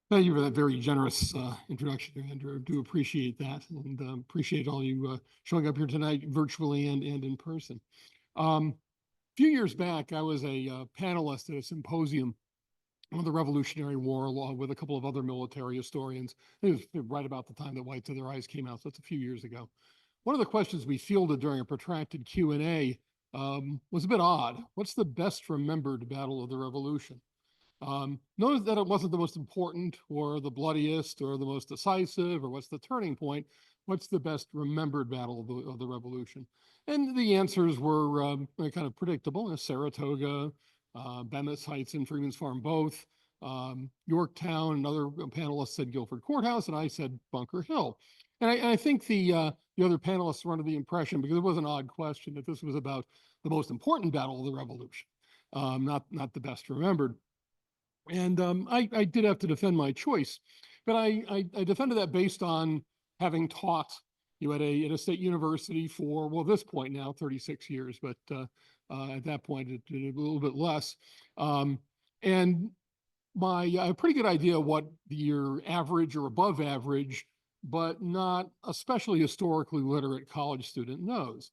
Thank you for that very generous introduction, Andrew. I do appreciate that, and appreciate all you showing up here tonight, virtually and in person. A few years back, I was a panelist at a symposium on the Revolutionary War, along with a couple of other military historians. It was right about the time that White to Their Eyes came out, so it's a few years ago. One of the questions we fielded during a protracted Q&A was a bit odd. What's the best remembered battle of the Revolution? Notice that it wasn't the most important or the bloodiest or the most decisive or what's the turning point. What's the best remembered battle of the Revolution? And the answers were kind of predictable. Saratoga, Bemis Heights and Freeman's Farm both, Yorktown, another panelist said Guilford Courthouse, and I said Bunker Hill. And I think the other panelists were under the impression, because it was an odd question, that this was about the most important battle of the Revolution, not the best remembered. And I did have to defend my choice, but I defended that based on having taught at a state university for, well, this point now, 36 years, but at that point, a little bit less. And a pretty good idea what your average or above average, but not especially historically literate college student knows.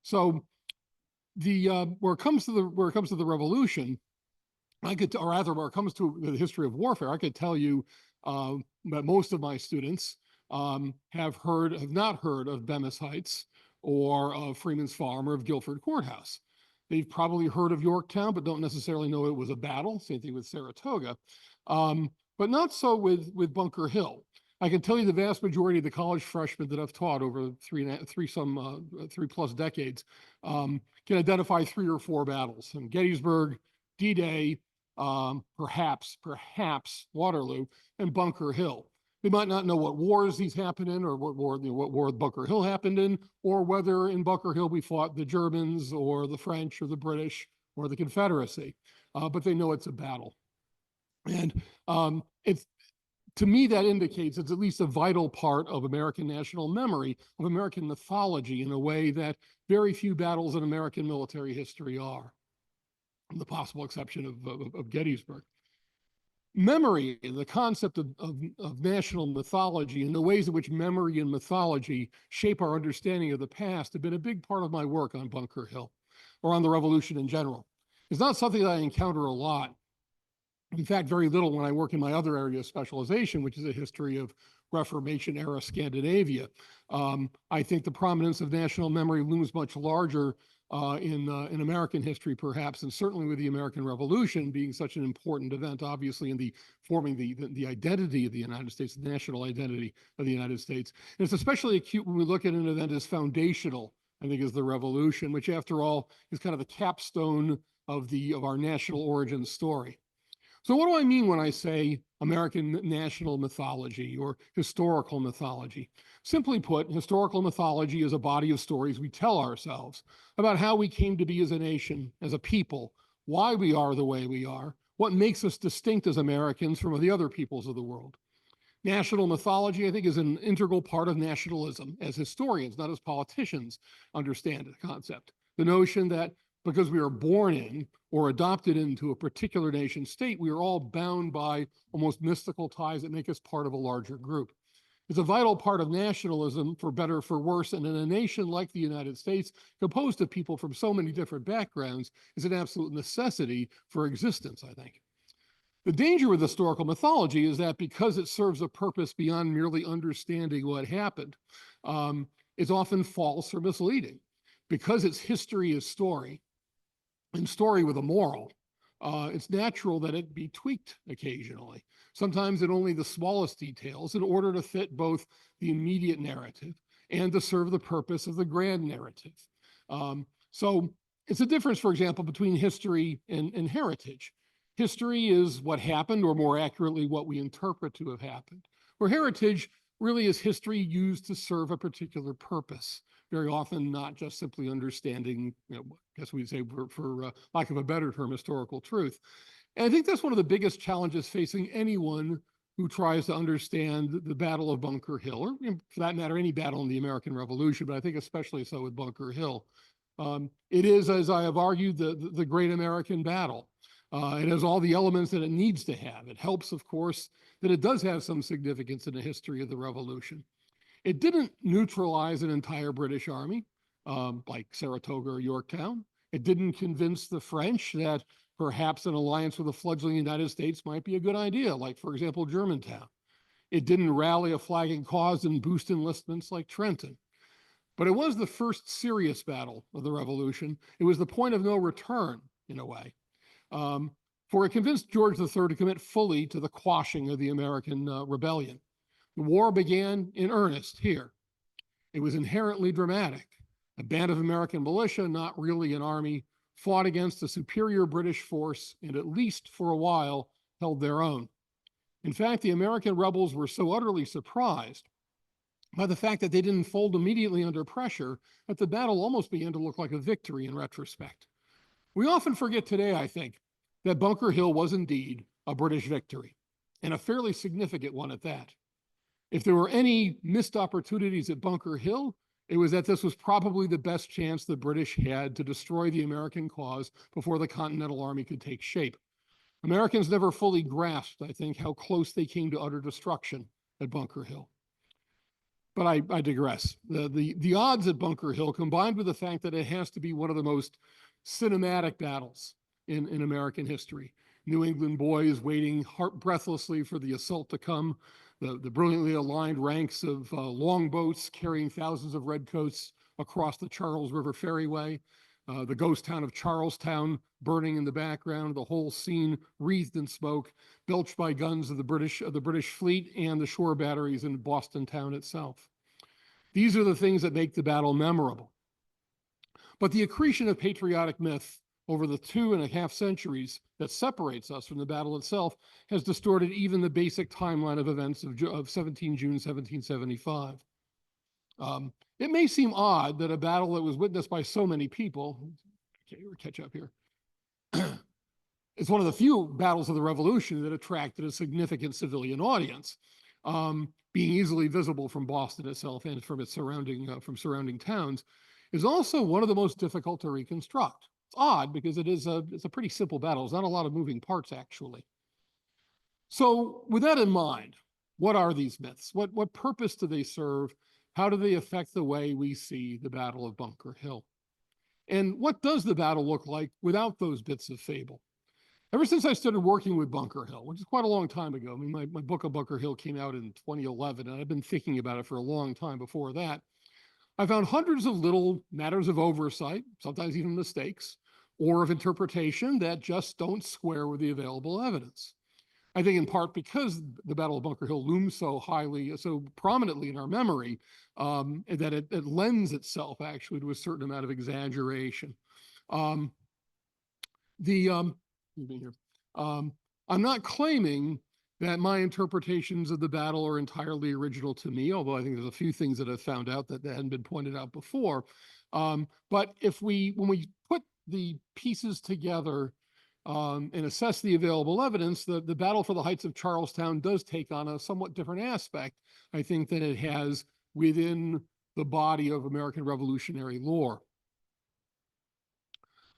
So where it comes to the Revolution, or rather, where it comes to the history of warfare, I could tell you that most of my students have not heard of Bemis Heights or of Freeman's Farm or of Guilford Courthouse. They've probably heard of Yorktown, but don't necessarily know it was a battle. Same thing with Saratoga, but not so with Bunker Hill. I can tell you the vast majority of the college freshmen that I've taught over three plus decades can identify 3 or 4 battles: from Gettysburg, D-Day, perhaps Waterloo, and Bunker Hill. They might not know what wars these happened in, or what war Bunker Hill happened in, or whether in Bunker Hill we fought the Germans or the French or the British or the Confederacy, but they know it's a battle. And to me, that indicates it's at least a vital part of American national memory, of American mythology, in a way that very few battles in American military history are, with the possible exception of Gettysburg. Memory, the concept of national mythology, and the ways in which memory and mythology shape our understanding of the past, have been a big part of my work on Bunker Hill, or on the Revolution in general. It's not something that I encounter a lot. In fact, very little when I work in my other area of specialization, which is a history of Reformation era Scandinavia. I think the prominence of national memory looms much larger in American history, perhaps, and certainly with the American Revolution being such an important event, obviously, in forming the identity of the United States, the national identity of the United States. And it's especially acute when we look at an event as foundational, I think, as the Revolution, which, after all, is kind of the capstone of our national origin story. So what do I mean when I say American national mythology or historical mythology? Simply put, historical mythology is a body of stories we tell ourselves about how we came to be as a nation, as a people, why we are the way we are, what makes us distinct as Americans from the other peoples of the world. National mythology, I think, is an integral part of nationalism, as historians, not as politicians, understand the concept. The notion that because we are born in or adopted into a particular nation state, we are all bound by almost mystical ties that make us part of a larger group. It's a vital part of nationalism, for better or for worse, and in a nation like the United States, composed of people from so many different backgrounds, is an absolute necessity for existence, I think. The danger with historical mythology is that because it serves a purpose beyond merely understanding what happened, it's often false or misleading. Because its history is story, and story with a moral, it's natural that it be tweaked occasionally, sometimes in only the smallest details, in order to fit both the immediate narrative and to serve the purpose of the grand narrative. So it's a difference, for example, between history and heritage. History is what happened, or more accurately, what we interpret to have happened. Where heritage really is history used to serve a particular purpose. Very often not just simply understanding, I guess we'd say, for lack of a better term, historical truth. And I think that's one of the biggest challenges facing anyone who tries to understand the Battle of Bunker Hill, or for that matter, any battle in the American Revolution, but I think especially so with Bunker Hill. It is, as I have argued, the great American battle. It has all the elements that it needs to have. It helps, of course, that it does have some significance in the history of the Revolution. It didn't neutralize an entire British army, like Saratoga or Yorktown. It didn't convince the French that perhaps an alliance with the fledgling United States might be a good idea, like, for example, Germantown. It didn't rally a flagging cause and boost enlistments like Trenton. But it was the first serious battle of the Revolution. It was the point of no return, in a way. For it convinced George III to commit fully to the quashing of the American rebellion. The war began in earnest here. It was inherently dramatic. A band of American militia, not really an army, fought against a superior British force and, at least for a while, held their own. In fact, the American rebels were so utterly surprised by the fact that they didn't fold immediately under pressure that the battle almost began to look like a victory in retrospect. We often forget today, I think, that Bunker Hill was indeed a British victory, and a fairly significant one at that. If there were any missed opportunities at Bunker Hill, it was that this was probably the best chance the British had to destroy the American cause before the Continental Army could take shape. Americans never fully grasped, I think, how close they came to utter destruction at Bunker Hill. But I digress. The odds at Bunker Hill, combined with the fact that it has to be one of the most cinematic battles in American history. New England boys waiting breathlessly for the assault to come, the brilliantly aligned ranks of longboats carrying thousands of redcoats across the Charles River Ferryway, the ghost town of Charlestown burning in the background, the whole scene wreathed in smoke, belched by guns of the British fleet and the shore batteries in Boston town itself. These are the things that make the battle memorable. But the accretion of patriotic myth over the 2.5 centuries that separates us from the battle itself has distorted even the basic timeline of events of 17 June 1775. It may seem odd that a battle that was witnessed by so many people, okay, we'll catch up here, it's one of the few battles of the Revolution that attracted a significant civilian audience, being easily visible from Boston itself and from its surrounding towns, is also one of the most difficult to reconstruct. It's odd because it's a pretty simple battle. There's not a lot of moving parts, actually. So with that in mind, what are these myths? What purpose do they serve? How do they affect the way we see the Battle of Bunker Hill? And what does the battle look like without those bits of fable? Ever since I started working with Bunker Hill, which is quite a long time ago, I mean, my book on Bunker Hill came out in 2011, and I've been thinking about it for a long time before that. I found hundreds of little matters of oversight, sometimes even mistakes, or of interpretation that just don't square with the available evidence. I think in part because the Battle of Bunker Hill looms so prominently in our memory, that it lends itself actually to a certain amount of exaggeration. I'm not claiming that my interpretations of the battle are entirely original to me, although I think there's a few things that I've found out that hadn't been pointed out before. But when we put the pieces together and assess the available evidence, the battle for the Heights of Charlestown does take on a somewhat different aspect, I think, than it has within the body of American Revolutionary lore.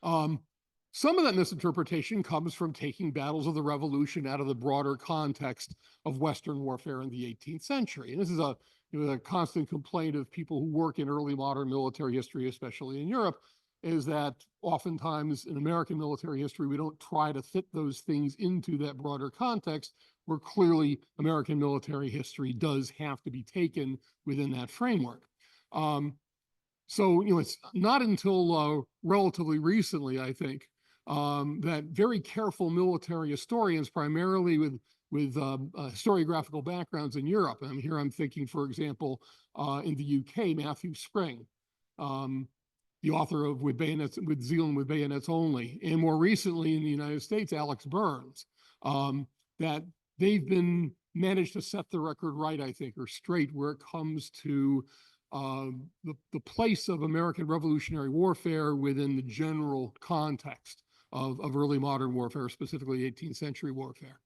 Some of that misinterpretation comes from taking battles of the Revolution out of the broader context of Western warfare in the 18th century. And this is a constant complaint of people who work in early modern military history, especially in Europe, is that oftentimes in American military history, we don't try to fit those things into that broader context, where clearly American military history does have to be taken within that framework. So, it's not until relatively recently, I think, that very careful military historians, primarily with historiographical backgrounds in Europe, and here I'm thinking, for example, in the UK, Matthew Spring, the author of With Zealand with Bayonets Only, and more recently in the United States, Alex Burns, that they've managed to set the record right, I think, or straight, where it comes to the place of American Revolutionary warfare within the general context of early modern warfare, specifically 18th century warfare.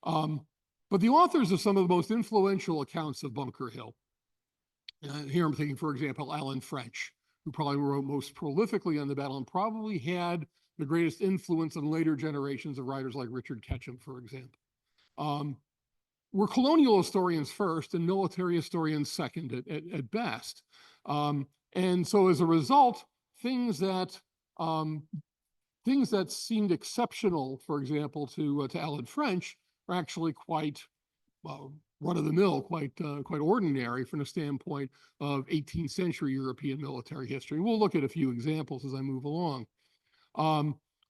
But the authors of some of the most influential accounts of Bunker Hill, here I'm thinking, for example, Alan French, who probably wrote most prolifically on the battle and probably had the greatest influence on later generations of writers like Richard Ketchum, for example. We're colonial historians first and military historians second at best. And so as a result, things that seemed exceptional, for example, to Alan French, are actually quite run-of-the-mill, quite ordinary from the standpoint of 18th century European military history. We'll look at a few examples as I move along.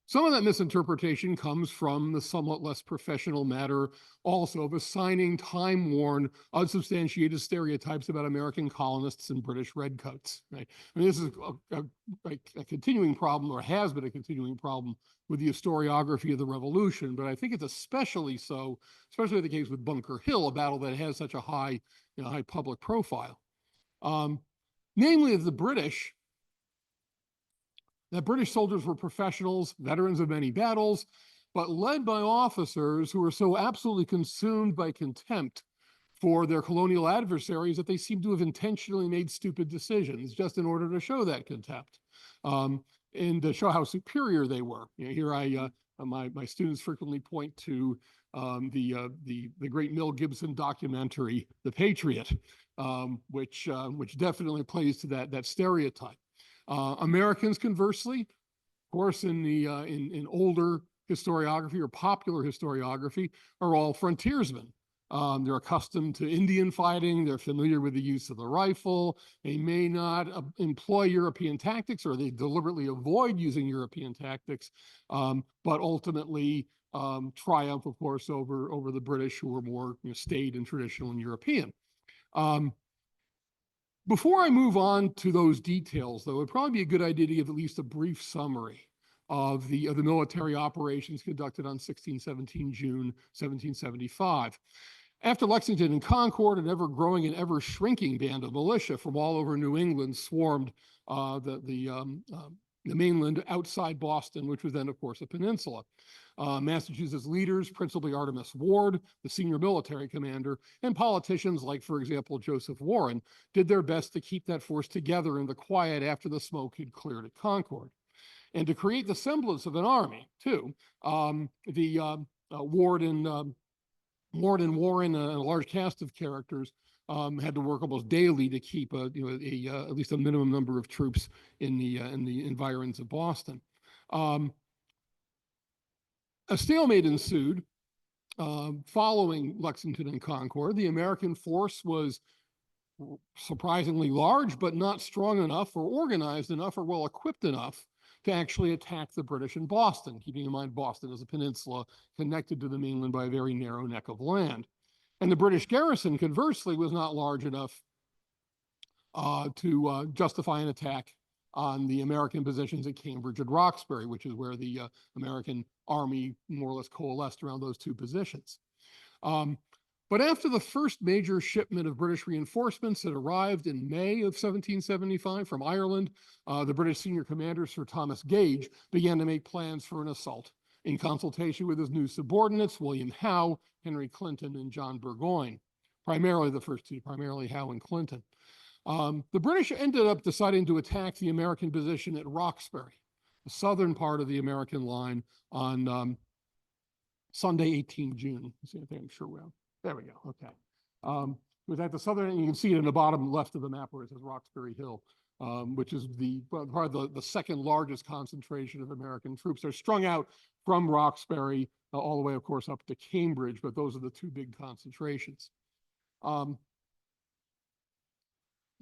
Some of that misinterpretation comes from the somewhat less professional matter also of assigning time-worn, unsubstantiated stereotypes about American colonists and British redcoats. Right? I mean, this is a continuing problem, or has been a continuing problem, with the historiography of the Revolution, but I think it's especially so, especially the case with Bunker Hill, a battle that has such a high public profile. Namely, the British, that British soldiers were professionals, veterans of many battles, but led by officers who were so absolutely consumed by contempt for their colonial adversaries that they seem to have intentionally made stupid decisions just in order to show that contempt, and to show how superior they were. Here my students frequently point to the great Mel Gibson documentary, The Patriot, which definitely plays to that stereotype. Americans, conversely, of course, in older historiography or popular historiography, are all frontiersmen. They're accustomed to Indian fighting. They're familiar with the use of the rifle. They may not employ European tactics, or they deliberately avoid using European tactics, but ultimately triumph, of course, over the British, who were more staid and traditional and European. Before I move on to those details, though, it'd probably be a good idea to give at least a brief summary of the military operations conducted on 16-17 June 1775. After Lexington and Concord, an ever-growing and ever-shrinking band of militia from all over New England swarmed the mainland outside Boston, which was then, of course, a peninsula. Massachusetts leaders, principally Artemis Ward, the senior military commander, and politicians like, for example, Joseph Warren, did their best to keep that force together in the quiet after the smoke had cleared at Concord. And to create the semblance of an army, too, Ward and Warren, a large cast of characters, had to work almost daily to keep at least a minimum number of troops in the environs of Boston. A stalemate ensued following Lexington and Concord. The American force was surprisingly large, but not strong enough or organized enough or well equipped enough to actually attack the British in Boston, keeping in mind Boston is a peninsula connected to the mainland by a very narrow neck of land. And the British garrison, conversely, was not large enough to justify an attack on the American positions at Cambridge and Roxbury, which is where the American army more or less coalesced around those two positions. But after the first major shipment of British reinforcements had arrived in May of 1775 from Ireland, the British senior commander, Sir Thomas Gage, began to make plans for an assault in consultation with his new subordinates, William Howe, Henry Clinton, and John Burgoyne. Primarily the first two, primarily Howe and Clinton. The British ended up deciding to attack the American position at Roxbury, the southern part of the American line, on Sunday, 18 June. See, I think I'm sure we're on. There we go. Okay. With that, the southern, and you can see it in the bottom left of the map where it says Roxbury Hill, which is probably the second largest concentration of American troops. They're strung out from Roxbury all the way, of course, up to Cambridge, but those are the two big concentrations.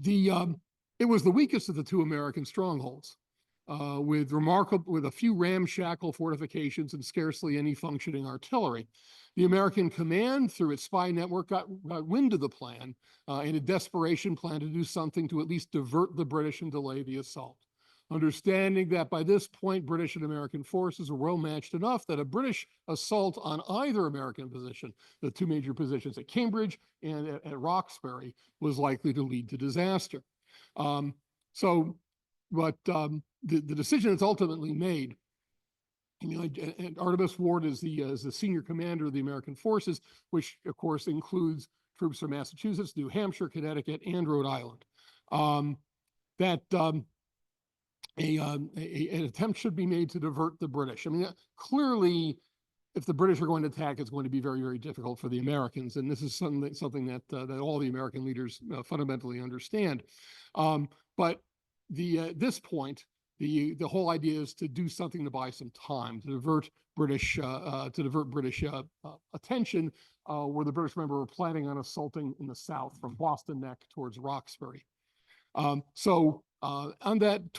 It was the weakest of the two American strongholds, with a few ramshackle fortifications and scarcely any functioning artillery. The American command, through its spy network, got wind of the plan in a desperation plan to do something to at least divert the British and delay the assault. Understanding that by this point, British and American forces were well matched enough that a British assault on either American position, the two major positions at Cambridge and at Roxbury, was likely to lead to disaster. The decision that's ultimately made, and Artemis Ward is the senior commander of the American forces, which of course includes troops from Massachusetts, New Hampshire, Connecticut, and Rhode Island. an attempt should be made to divert the British. I mean, clearly, if the British are going to attack, it's going to be very, very difficult for the Americans, and this is something that all the American leaders fundamentally understand. But this point, the whole idea is to do something to buy some time, to divert British attention, where the British, remember, were planning on assaulting in the south from Boston Neck towards Roxbury. To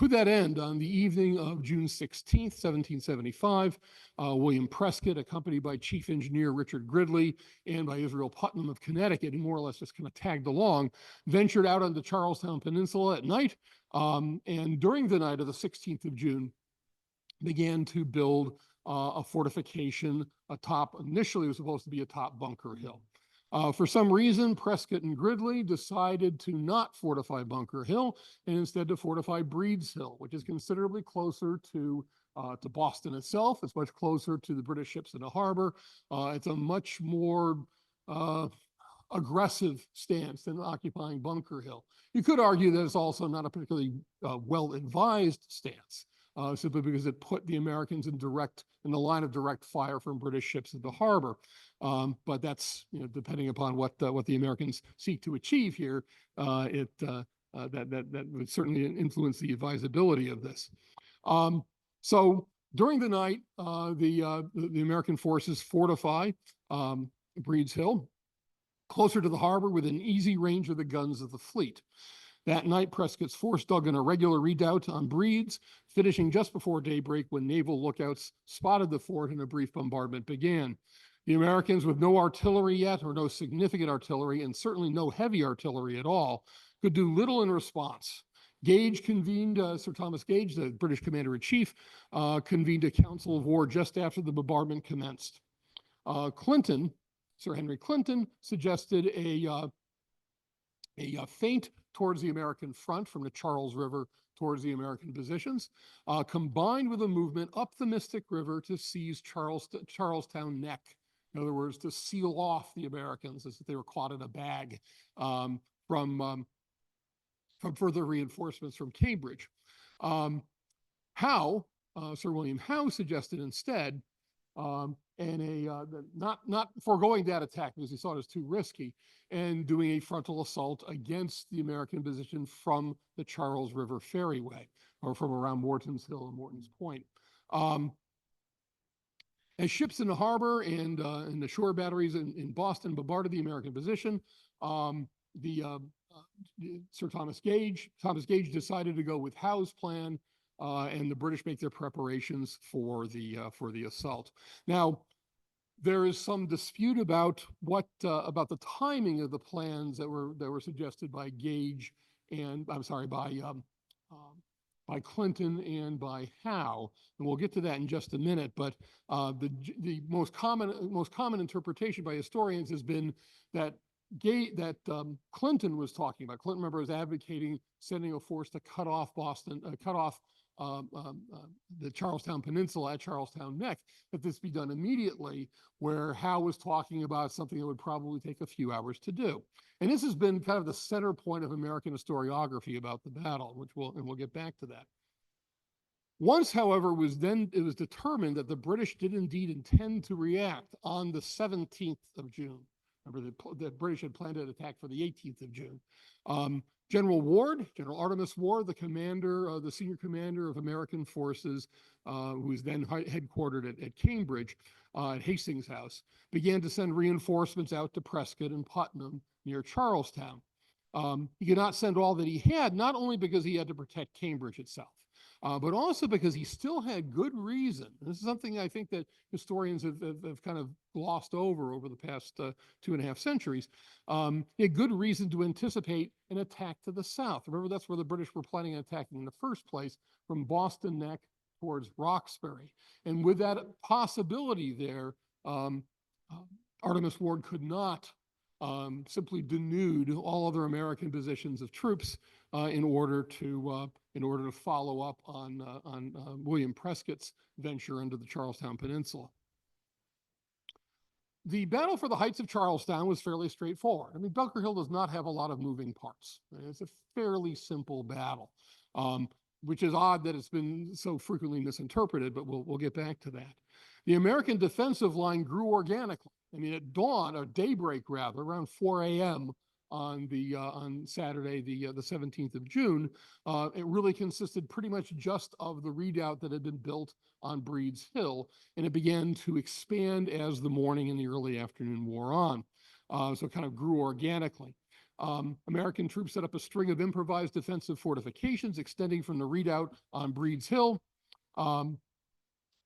that end, on the evening of June 16th, 1775, William Prescott, accompanied by Chief Engineer Richard Gridley and by Israel Putnam of Connecticut, and more or less just kind of tagged along, ventured out on the Charlestown Peninsula at night, and during the night of the 16th of June, began to build a fortification atop, initially it was supposed to be atop Bunker Hill. For some reason, Prescott and Gridley decided to not fortify Bunker Hill and instead to fortify Breed's Hill, which is considerably closer to Boston itself. It's much closer to the British ships in the harbor. It's a much more aggressive stance than occupying Bunker Hill. You could argue that it's also not a particularly well-advised stance, simply because it put the Americans in the line of direct fire from British ships at the harbor. But that's, depending upon what the Americans seek to achieve here, that would certainly influence the advisability of this. So during the night, the American forces fortify Breed's Hill, closer to the harbor within easy range of the guns of the fleet. That night, Prescott's force dug an irregular redoubt on Breed's, finishing just before daybreak when naval lookouts spotted the fort and a brief bombardment began. The Americans, with no artillery yet, or no significant artillery, and certainly no heavy artillery at all, could do little in response. Gage convened, Sir Thomas Gage, the British commander-in-chief, convened a council of war just after the bombardment commenced. Sir Henry Clinton, suggested a feint towards the American front from the Charles River towards the American positions, combined with a movement up the Mystic River to seize Charlestown Neck. In other words, to seal off the Americans as if they were caught in a bag from further reinforcements from Cambridge. Howe, Sir William Howe, suggested instead, not foregoing that attack because he saw it as too risky, and doing a frontal assault against the American position from the Charles River Ferryway, or from around Morton's Hill and Morton's Point. As ships in the harbor and the shore batteries in Boston bombarded the American position, Sir Thomas Gage decided to go with Howe's plan, and the British make their preparations for the assault. Now, there is some dispute about about the timing of the plans that were suggested by Gage and by Clinton and by Howe, and we'll get to that in just a minute. But the most common interpretation by historians has been that Clinton was talking about. Clinton, remember, was advocating sending a force to cut off the Charlestown Peninsula at Charlestown Neck, that this be done immediately, where Howe was talking about something that would probably take a few hours to do. And this has been kind of the center point of American historiography about the battle, we'll get back to that. Once, however, it was determined that the British did indeed intend to react on the 17th of June. Remember, the British had planned an attack for the 18th of June. General Artemis Ward, the senior commander of American forces, who was then headquartered at Cambridge, at Hastings House, began to send reinforcements out to Prescott and Putnam near Charlestown. He could not send all that he had, not only because he had to protect Cambridge itself, but also because he still had good reason. And this is something I think that historians have kind of glossed over the past 2.5 centuries. He had good reason to anticipate an attack to the south. Remember, that's where the British were planning on attacking in the first place, from Boston Neck towards Roxbury. And with that possibility there, Artemis Ward could not simply denude all other American positions of troops in order to follow up on William Prescott's venture into the Charlestown Peninsula. The battle for the heights of Charlestown was fairly straightforward. I mean, Bunker Hill does not have a lot of moving parts. It's a fairly simple battle. which is odd that it's been so frequently misinterpreted, but we'll get back to that. The American defensive line grew organically. I mean, at dawn, or daybreak rather, around 4 a.m. On Saturday, the 17th of June, it really consisted pretty much just of the redoubt that had been built on Breed's Hill, and it began to expand as the morning and the early afternoon wore on. So it kind of grew organically. American troops set up a string of improvised defensive fortifications extending from the redoubt on Breed's Hill to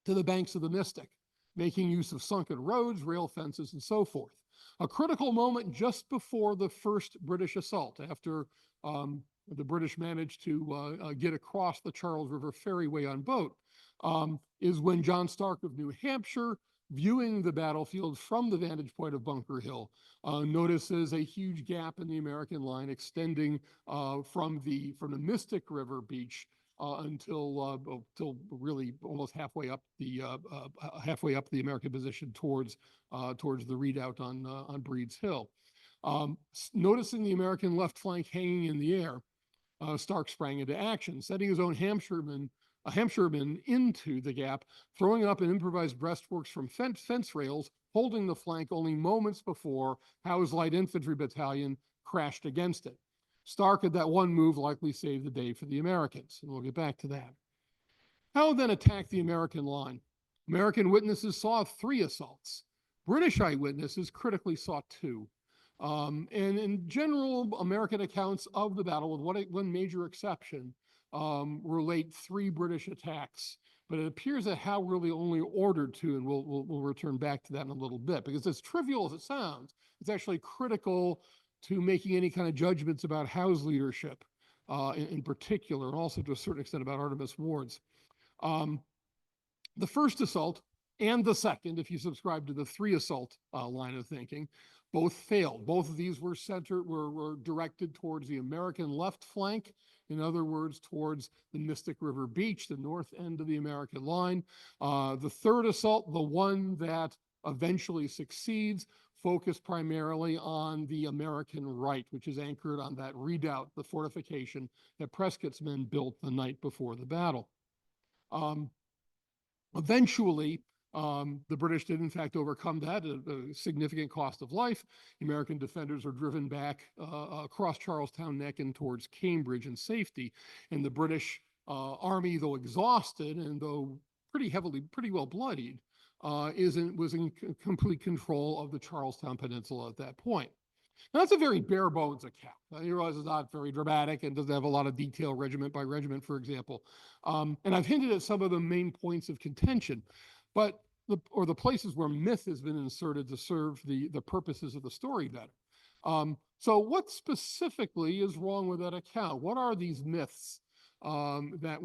the banks of the Mystic, making use of sunken roads, rail fences, and so forth. A critical moment just before the first British assault, after the British managed to get across the Charles River ferryway on boat, is when John Stark of New Hampshire, viewing the battlefield from the vantage point of Bunker Hill, notices a huge gap in the American line extending from the Mystic River beach until really almost halfway up the American position towards the redoubt on Breed's Hill. Noticing the American left flank hanging in the air, Stark sprang into action, sending his own Hampshiremen into the gap, throwing up an improvised breastworks from fence rails, holding the flank only moments before Howe's light infantry battalion crashed against it. Stark, at that one move, likely saved the day for the Americans, and we'll get back to that. Howe then attacked the American line. American witnesses saw 3 assaults. British eyewitnesses critically saw 2. And in general, American accounts of the battle, with one major exception, relate 3 British attacks. But it appears that Howe really only ordered 2, and we'll return back to that in a little bit, because as trivial as it sounds, it's actually critical to making any kind of judgments about Howe's leadership in particular, and also to a certain extent about Artemis Ward's. The first assault and the second, if you subscribe to the 3 assault line of thinking, both failed. Both of these were directed towards the American left flank, in other words, towards the Mystic River beach, the north end of the American line. The third assault, the one that eventually succeeds, focused primarily on the American right, which is anchored on that redoubt, the fortification that Prescott's men built the night before the battle. Eventually, the British did in fact overcome that at a significant cost of life. The American defenders were driven back across Charlestown Neck and towards Cambridge in safety. And the British army, though exhausted and though pretty well bloodied, was in complete control of the Charlestown Peninsula at that point. Now, that's a very bare bones account. You realize it's not very dramatic and doesn't have a lot of detail regiment by regiment, for example. And I've hinted at some of the main points of contention, but the places where myth has been inserted to serve the purposes of the story better. So what specifically is wrong with that account? What are these myths that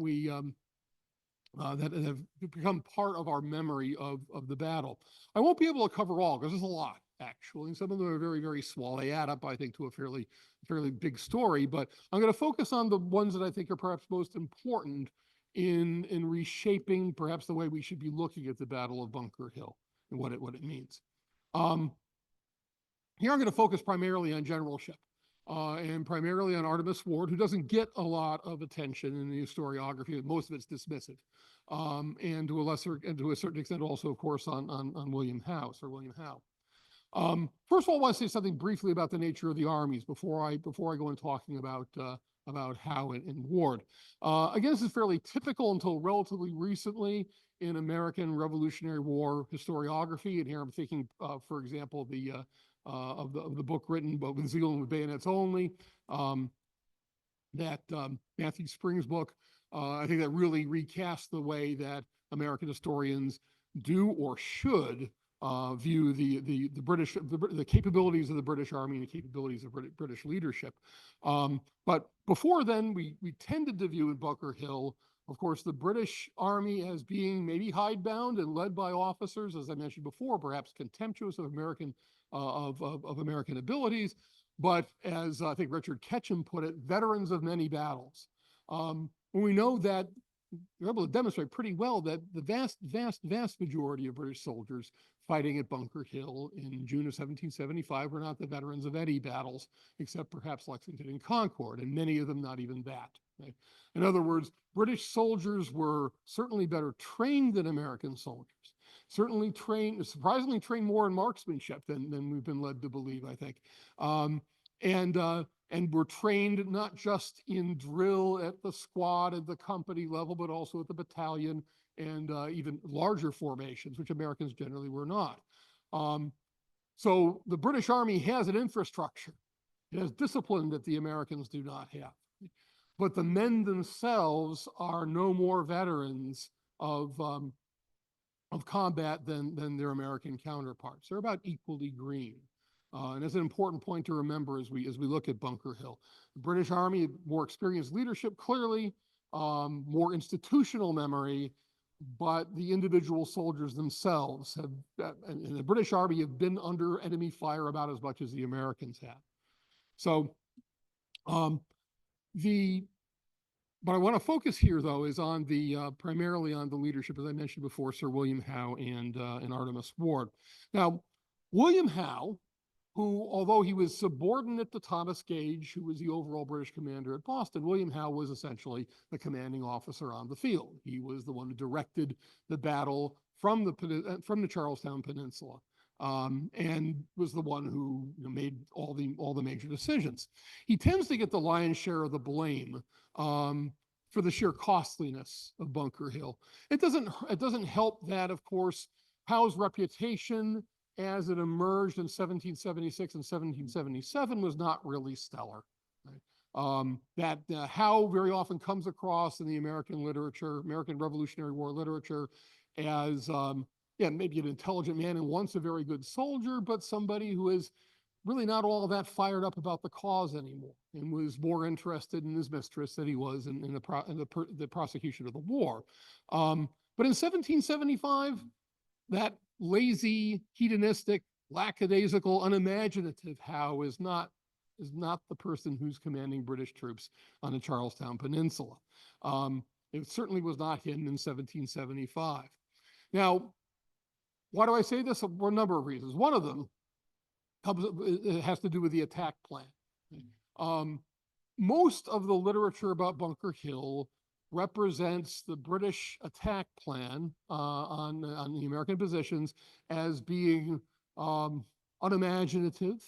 have become part of our memory of the battle? I won't be able to cover all because there's a lot, actually. Some of them are very, very small. They add up, I think, to a fairly big story, but I'm going to focus on the ones that I think are perhaps most important in reshaping perhaps the way we should be looking at the Battle of Bunker Hill and what it means. Here I'm going to focus primarily on generalship and primarily on Artemis Ward, who doesn't get a lot of attention in the historiography. Most of it's dismissive, and to a certain extent also, of course, on William Howe, Sir William Howe. First of all, I want to say something briefly about the nature of the armies before I go in talking about Howe and Ward. Again, this is fairly typical until relatively recently in American Revolutionary War historiography. And here I'm thinking, for example, of the book written with Zealand with Bayonets Only, that Matthew Spring's book. I think that really recasts the way that American historians do or should view the capabilities of the British Army and the capabilities of British leadership. But before then, we tended to view in Bunker Hill, of course, the British Army as being maybe hidebound and led by officers, as I mentioned before, perhaps contemptuous of American abilities, but as I think Richard Ketchum put it, veterans of many battles. We know that we're able to demonstrate pretty well that the vast majority of British soldiers fighting at Bunker Hill in June of 1775 were not the veterans of any battles, except perhaps Lexington and Concord, and many of them not even that. Right? In other words, British soldiers were certainly better trained than American soldiers, certainly trained, surprisingly trained more in marksmanship than we've been led to believe, I think. And were trained not just in drill at the squad and the company level, but also at the battalion and even larger formations, which Americans generally were not. So the British Army has an infrastructure. It has discipline that the Americans do not have. But the men themselves are no more veterans of combat than their American counterparts. They're about equally green. And that's an important point to remember as we look at Bunker Hill. The British Army had more experienced leadership, clearly, more institutional memory, but the individual soldiers themselves have, and the British Army have been under enemy fire about as much as the Americans have. So what I want to focus here, though, is on primarily on the leadership, as I mentioned before, Sir William Howe and Artemis Ward. Now, William Howe, who, although he was subordinate to Thomas Gage, who was the overall British commander at Boston, William Howe was essentially the commanding officer on the field. He was the one who directed the battle from the Charlestown Peninsula, and was the one who made all the major decisions. He tends to get the lion's share of the blame for the sheer costliness of Bunker Hill. It doesn't help that, of course, Howe's reputation as it emerged in 1776 and 1777 was not really stellar. Right? Howe very often comes across in the American literature, American Revolutionary War literature, as maybe an intelligent man and once a very good soldier, but somebody who is really not all that fired up about the cause anymore and was more interested in his mistress than he was in the prosecution of the war. But in 1775, that lazy, hedonistic, lackadaisical, unimaginative Howe is not the person who's commanding British troops on the Charlestown Peninsula. It certainly was not him in 1775. Now, why do I say this? For a number of reasons. One of them has to do with the attack plan. Most of the literature about Bunker Hill represents the British attack plan on the American positions as being unimaginative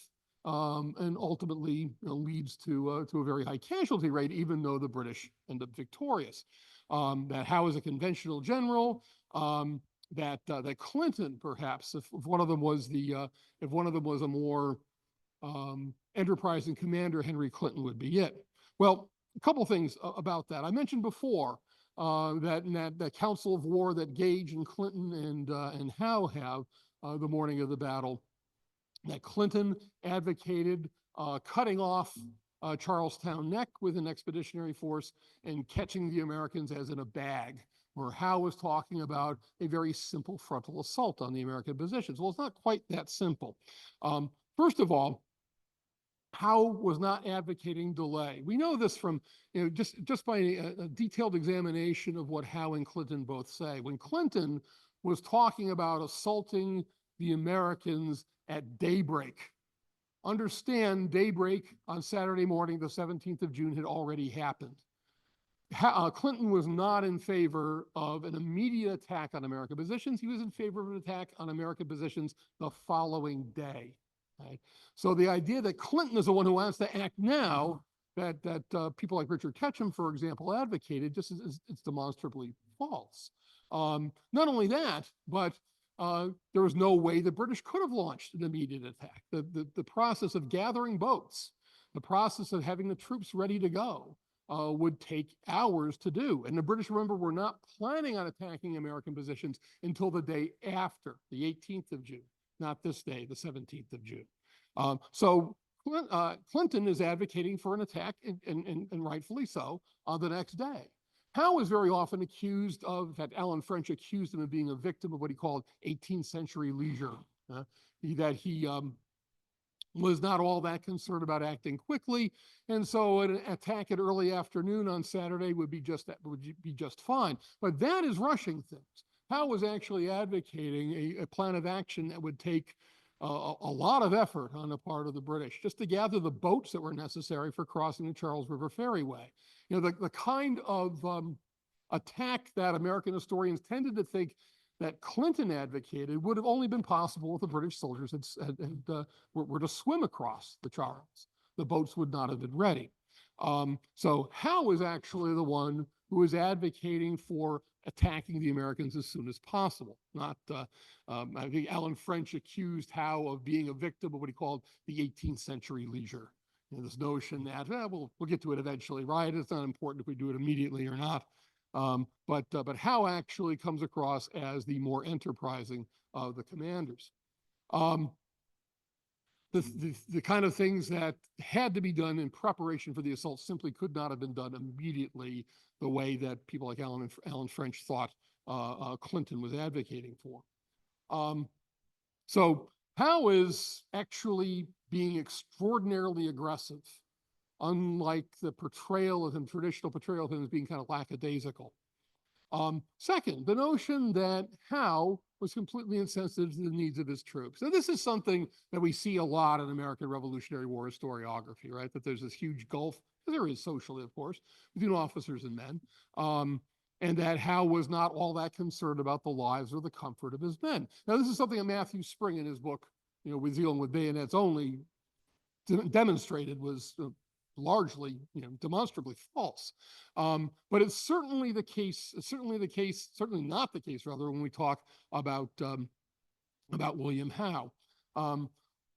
and ultimately leads to a very high casualty rate, even though the British end up victorious. That Howe is a conventional general. That Clinton, perhaps, if one of them was a more enterprising commander, Henry Clinton would be it. Well, a couple things about that. I mentioned before that Council of War that Gage and Clinton and Howe have the morning of the battle, that Clinton advocated cutting off Charlestown Neck with an expeditionary force and catching the Americans as in a bag, where Howe was talking about a very simple frontal assault on the American positions. Well, it's not quite that simple. First of all, Howe was not advocating delay. We know this from just by a detailed examination of what Howe and Clinton both say. When Clinton was talking about assaulting the Americans at daybreak, understand daybreak on Saturday morning, the 17th of June, had already happened. Clinton was not in favor of an immediate attack on American positions. He was in favor of an attack on American positions the following day. Right? So the idea that Clinton is the one who wants to act now, that people like Richard Ketchum, for example, advocated, just it's demonstrably false. Not only that, but there was no way the British could have launched an immediate attack. The process of gathering boats, the process of having the troops ready to go, would take hours to do. And the British, remember, were not planning on attacking American positions until the day after, the 18th of June, not this day, the 17th of June. So Clinton is advocating for an attack, and rightfully so, on the next day. Howe is very often accused of, in fact, Alan French accused him of being a victim of what he called 18th century leisure, that he was not all that concerned about acting quickly, and so an attack at early afternoon on Saturday would be just fine. But that is rushing things. Howe was actually advocating a plan of action that would take a lot of effort on the part of the British just to gather the boats that were necessary for crossing the Charles River Ferryway. You know, the kind of attack that American historians tended to think that Clinton advocated would have only been possible if the British soldiers were to swim across the Charles. The boats would not have been ready. So Howe is actually the one who is advocating for attacking the Americans as soon as possible. Not, I think Alan French accused Howe of being a victim of what he called the 18th century leisure. You know, this notion that, we'll get to it eventually, right? It's not important if we do it immediately or not. But Howe actually comes across as the more enterprising of the commanders. The kind of things that had to be done in preparation for the assault simply could not have been done immediately the way that people like Alan French thought Clinton was advocating for. So Howe is actually being extraordinarily aggressive, unlike the portrayal of him, traditional portrayal of him as being kind of lackadaisical. Second, the notion that Howe was completely insensitive to the needs of his troops. Now, this is something that we see a lot in American Revolutionary War historiography, right? That there's this huge gulf, there is socially, of course, between officers and men, and that Howe was not all that concerned about the lives or the comfort of his men. Now, this is something that Matthew Spring in his book, you know, with Dealing with Bayonets Only, demonstrated was largely, you know, demonstrably false. But it's certainly the case, certainly not the case, rather, when we talk about William Howe.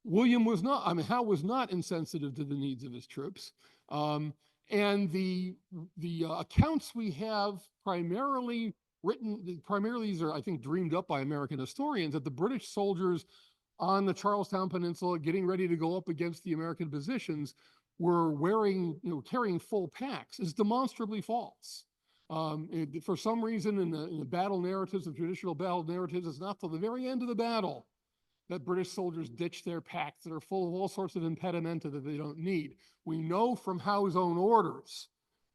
William was not, I mean, Howe was not insensitive to the needs of his troops. And the accounts we have primarily these are, I think, dreamed up by American historians, that the British soldiers on the Charlestown Peninsula getting ready to go up against the American positions were wearing, you know, carrying full packs is demonstrably false. For some reason, in the battle narratives, the traditional battle narratives, it's not till the very end of the battle that British soldiers ditch their packs that are full of all sorts of impedimenta that they don't need. We know from Howe's own orders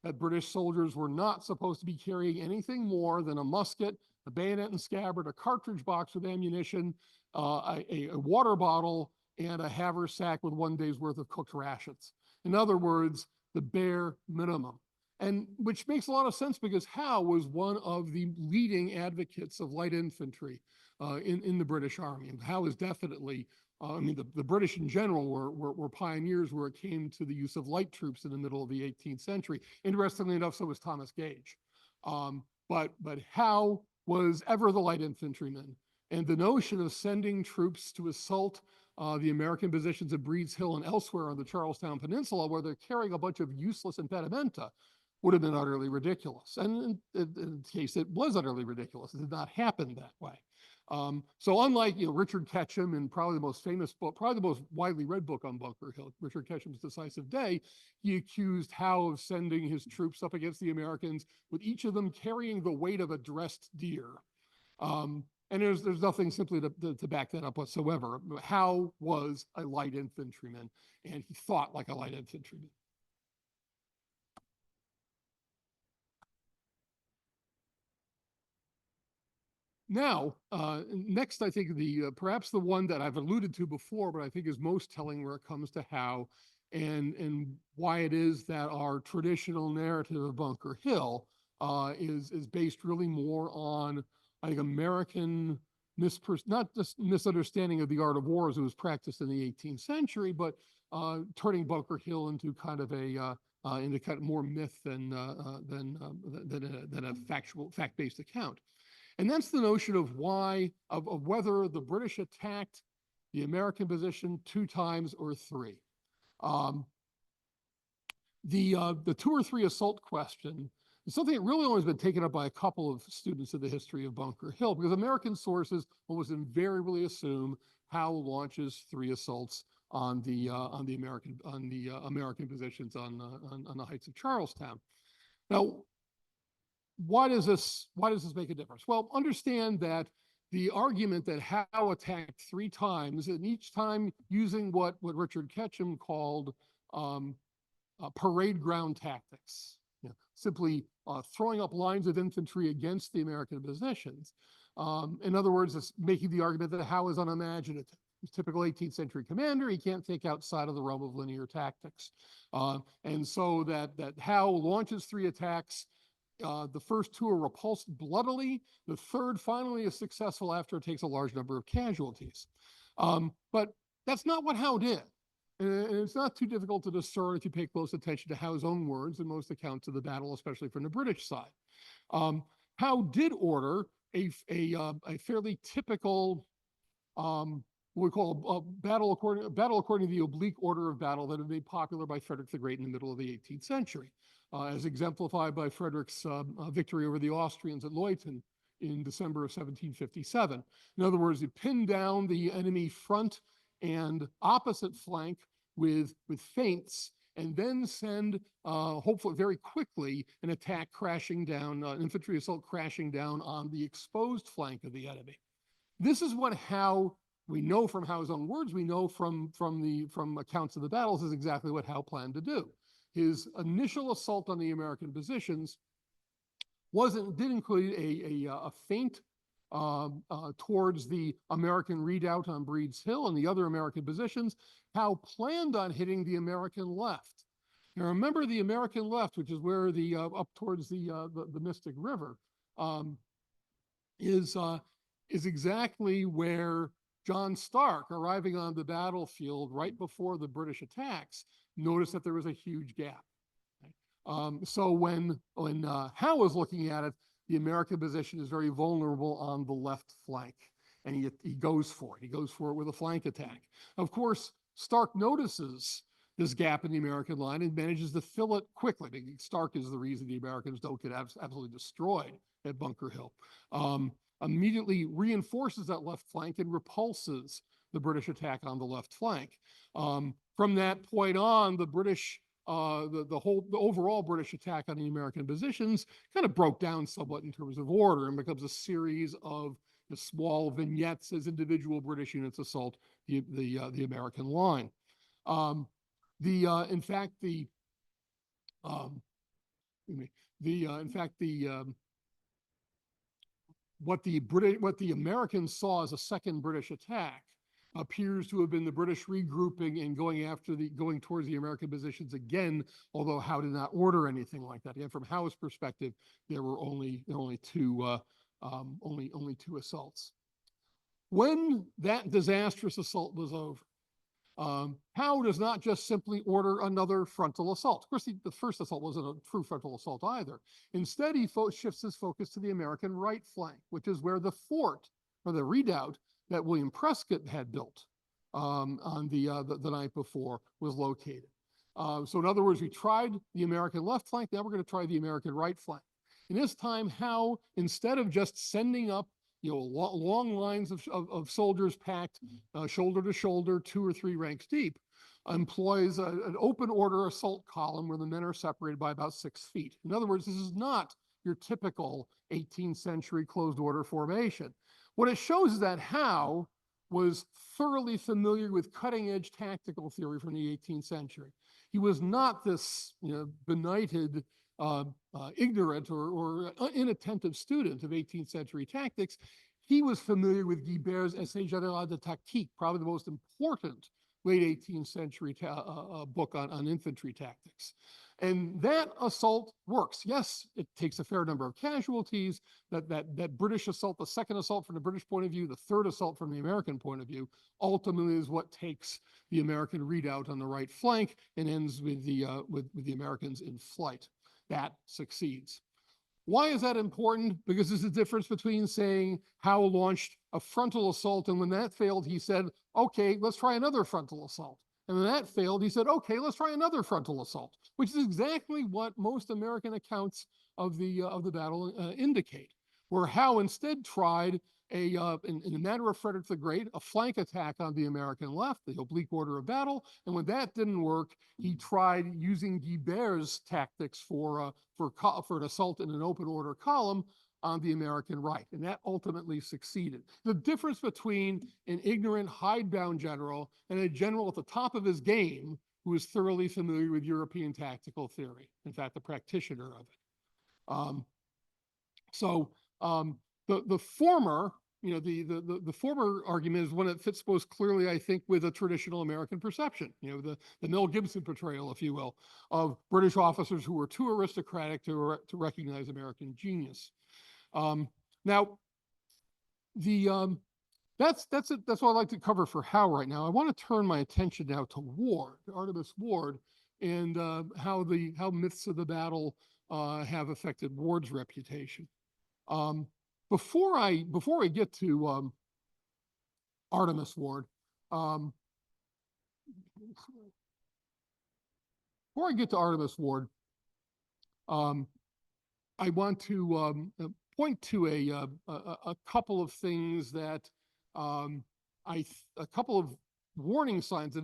that British soldiers were not supposed to be carrying anything more than a musket, a bayonet and scabbard, a cartridge box with ammunition, a water bottle, and a haversack with 1 day's worth of cooked rations. In other words, the bare minimum. And which makes a lot of sense because Howe was one of the leading advocates of light infantry in the British Army. And Howe is definitely, I mean, the British in general were pioneers where it came to the use of light troops in the middle of the 18th century. Interestingly enough, so was Thomas Gage. But Howe was ever the light infantryman. And the notion of sending troops to assault the American positions at Breed's Hill and elsewhere on the Charlestown Peninsula, where they're carrying a bunch of useless impedimenta, would have been utterly ridiculous. And in this case, it was utterly ridiculous. It did not happen that way. So unlike, you know, Richard Ketchum and probably the most famous book, probably the most widely read book on Bunker Hill, Richard Ketchum's Decisive Day, he accused Howe of sending his troops up against the Americans with each of them carrying the weight of a dressed deer. And there's nothing simply to back that up whatsoever. Howe was a light infantryman, and he thought like a light infantryman. Now, next, I think perhaps the one that I've alluded to before, but I think is most telling where it comes to Howe and why it is that our traditional narrative of Bunker Hill is based really more on, I think, American not just misunderstanding of the art of war as it was practiced in the 18th century, but turning Bunker Hill into kind of more myth than a fact-based account. And that's the notion of whether the British attacked the American position 2 times or 3. The 2 or 3 assault question is something that really only has been taken up by a couple of students of the history of Bunker Hill, because American sources almost invariably assume Howe launches 3 assaults on the American positions on the heights of Charlestown. Now, why does this make a difference? Well, understand that the argument that Howe attacked 3 times, and each time using what Richard Ketchum called parade ground tactics, simply throwing up lines of infantry against the American positions, In other words, it's making the argument that Howe is unimaginative. He's a typical 18th century commander. He can't think outside of the realm of linear tactics. And so that Howe launches 3 attacks. The first 2 are repulsed bloodily. The third finally is successful after it takes a large number of casualties. But that's not what Howe did. And it's not too difficult to discern if you pay close attention to Howe's own words in most accounts of the battle, especially from the British side. Howe did order a fairly typical what we call a battle according to the oblique order of battle that had been made popular by Frederick the Great in the middle of the 18th century, as exemplified by Frederick's victory over the Austrians at Leuthen in December of 1757. In other words, he pinned down the enemy front and opposite flank with feints, and then send, hopefully very quickly, an attack crashing down, an infantry assault crashing down on the exposed flank of the enemy. This is what Howe, we know from Howe's own words, we know from accounts of the battles, is exactly what Howe planned to do. His initial assault on the American positions did include a feint towards the American redoubt on Breed's Hill and the other American positions. Howe planned on hitting the American left. Now remember, the American left, which is where the up towards the Mystic River, is exactly where John Stark, arriving on the battlefield right before the British attacks, noticed that there was a huge gap. So when Howe was looking at it, the American position is very vulnerable on the left flank, and he goes for it. He goes for it with a flank attack. Of course, Stark notices this gap in the American line and manages to fill it quickly. Stark is the reason the Americans don't get absolutely destroyed at Bunker Hill. Immediately reinforces that left flank and repulses the British attack on the left flank. From that point on, the British, the overall British attack on the American positions kind of broke down somewhat in terms of order and becomes a series of small vignettes as individual British units assault the American line. What the Americans saw as a second British attack appears to have been the British regrouping and going towards the American positions again, although Howe did not order anything like that. Again, from Howe's perspective, there were only two assaults. When that disastrous assault was over, Howe does not just simply order another frontal assault. Of course, the first assault wasn't a true frontal assault either. Instead, he shifts his focus to the American right flank, which is where the fort, or the redoubt, that William Prescott had built on the night before was located. So in other words, we tried the American left flank, now we're going to try the American right flank. And this time, Howe, instead of just sending up long lines of soldiers packed shoulder to shoulder, 2 or 3 ranks deep, employs an open order assault column where the men are separated by about 6 feet. In other words, this is not your typical 18th century closed order formation. What it shows is that Howe was thoroughly familiar with cutting edge tactical theory from the 18th century. He was not this benighted ignorant or inattentive student of 18th century tactics. He was familiar with Guibert's Essai Général de Tactique, probably the most important late 18th century book on infantry tactics. And that assault works. Yes, it takes a fair number of casualties. That British assault, the second assault from the British point of view, the third assault from the American point of view, ultimately is what takes the American redoubt on the right flank and ends with the Americans in flight. That succeeds. Why is that important? Because there's a difference between saying Howe launched a frontal assault, and when that failed, he said, okay, let's try another frontal assault. And when that failed, he said, okay, let's try another frontal assault, which is exactly what most American accounts of the battle indicate, where Howe instead tried in the manner of Frederick the Great, a flank attack on the American left, the oblique order of battle. And when that didn't work, he tried using Guibert's tactics for an assault in an open order column on the American right. And that ultimately succeeded. The difference between an ignorant hidebound general and a general at the top of his game who is thoroughly familiar with European tactical theory, in fact, the practitioner of it. The former, the former argument is one that fits most clearly, I think, with a traditional American perception, the Mel Gibson portrayal, if you will, of British officers who were too aristocratic to recognize American genius. Now, that's what I'd like to cover for Howe right now. I want to turn my attention now to Ward, Artemis Ward, and how myths of the battle have affected Ward's reputation. Before I get to Artemis Ward, I want to point to a couple of things that a couple of warning signs that,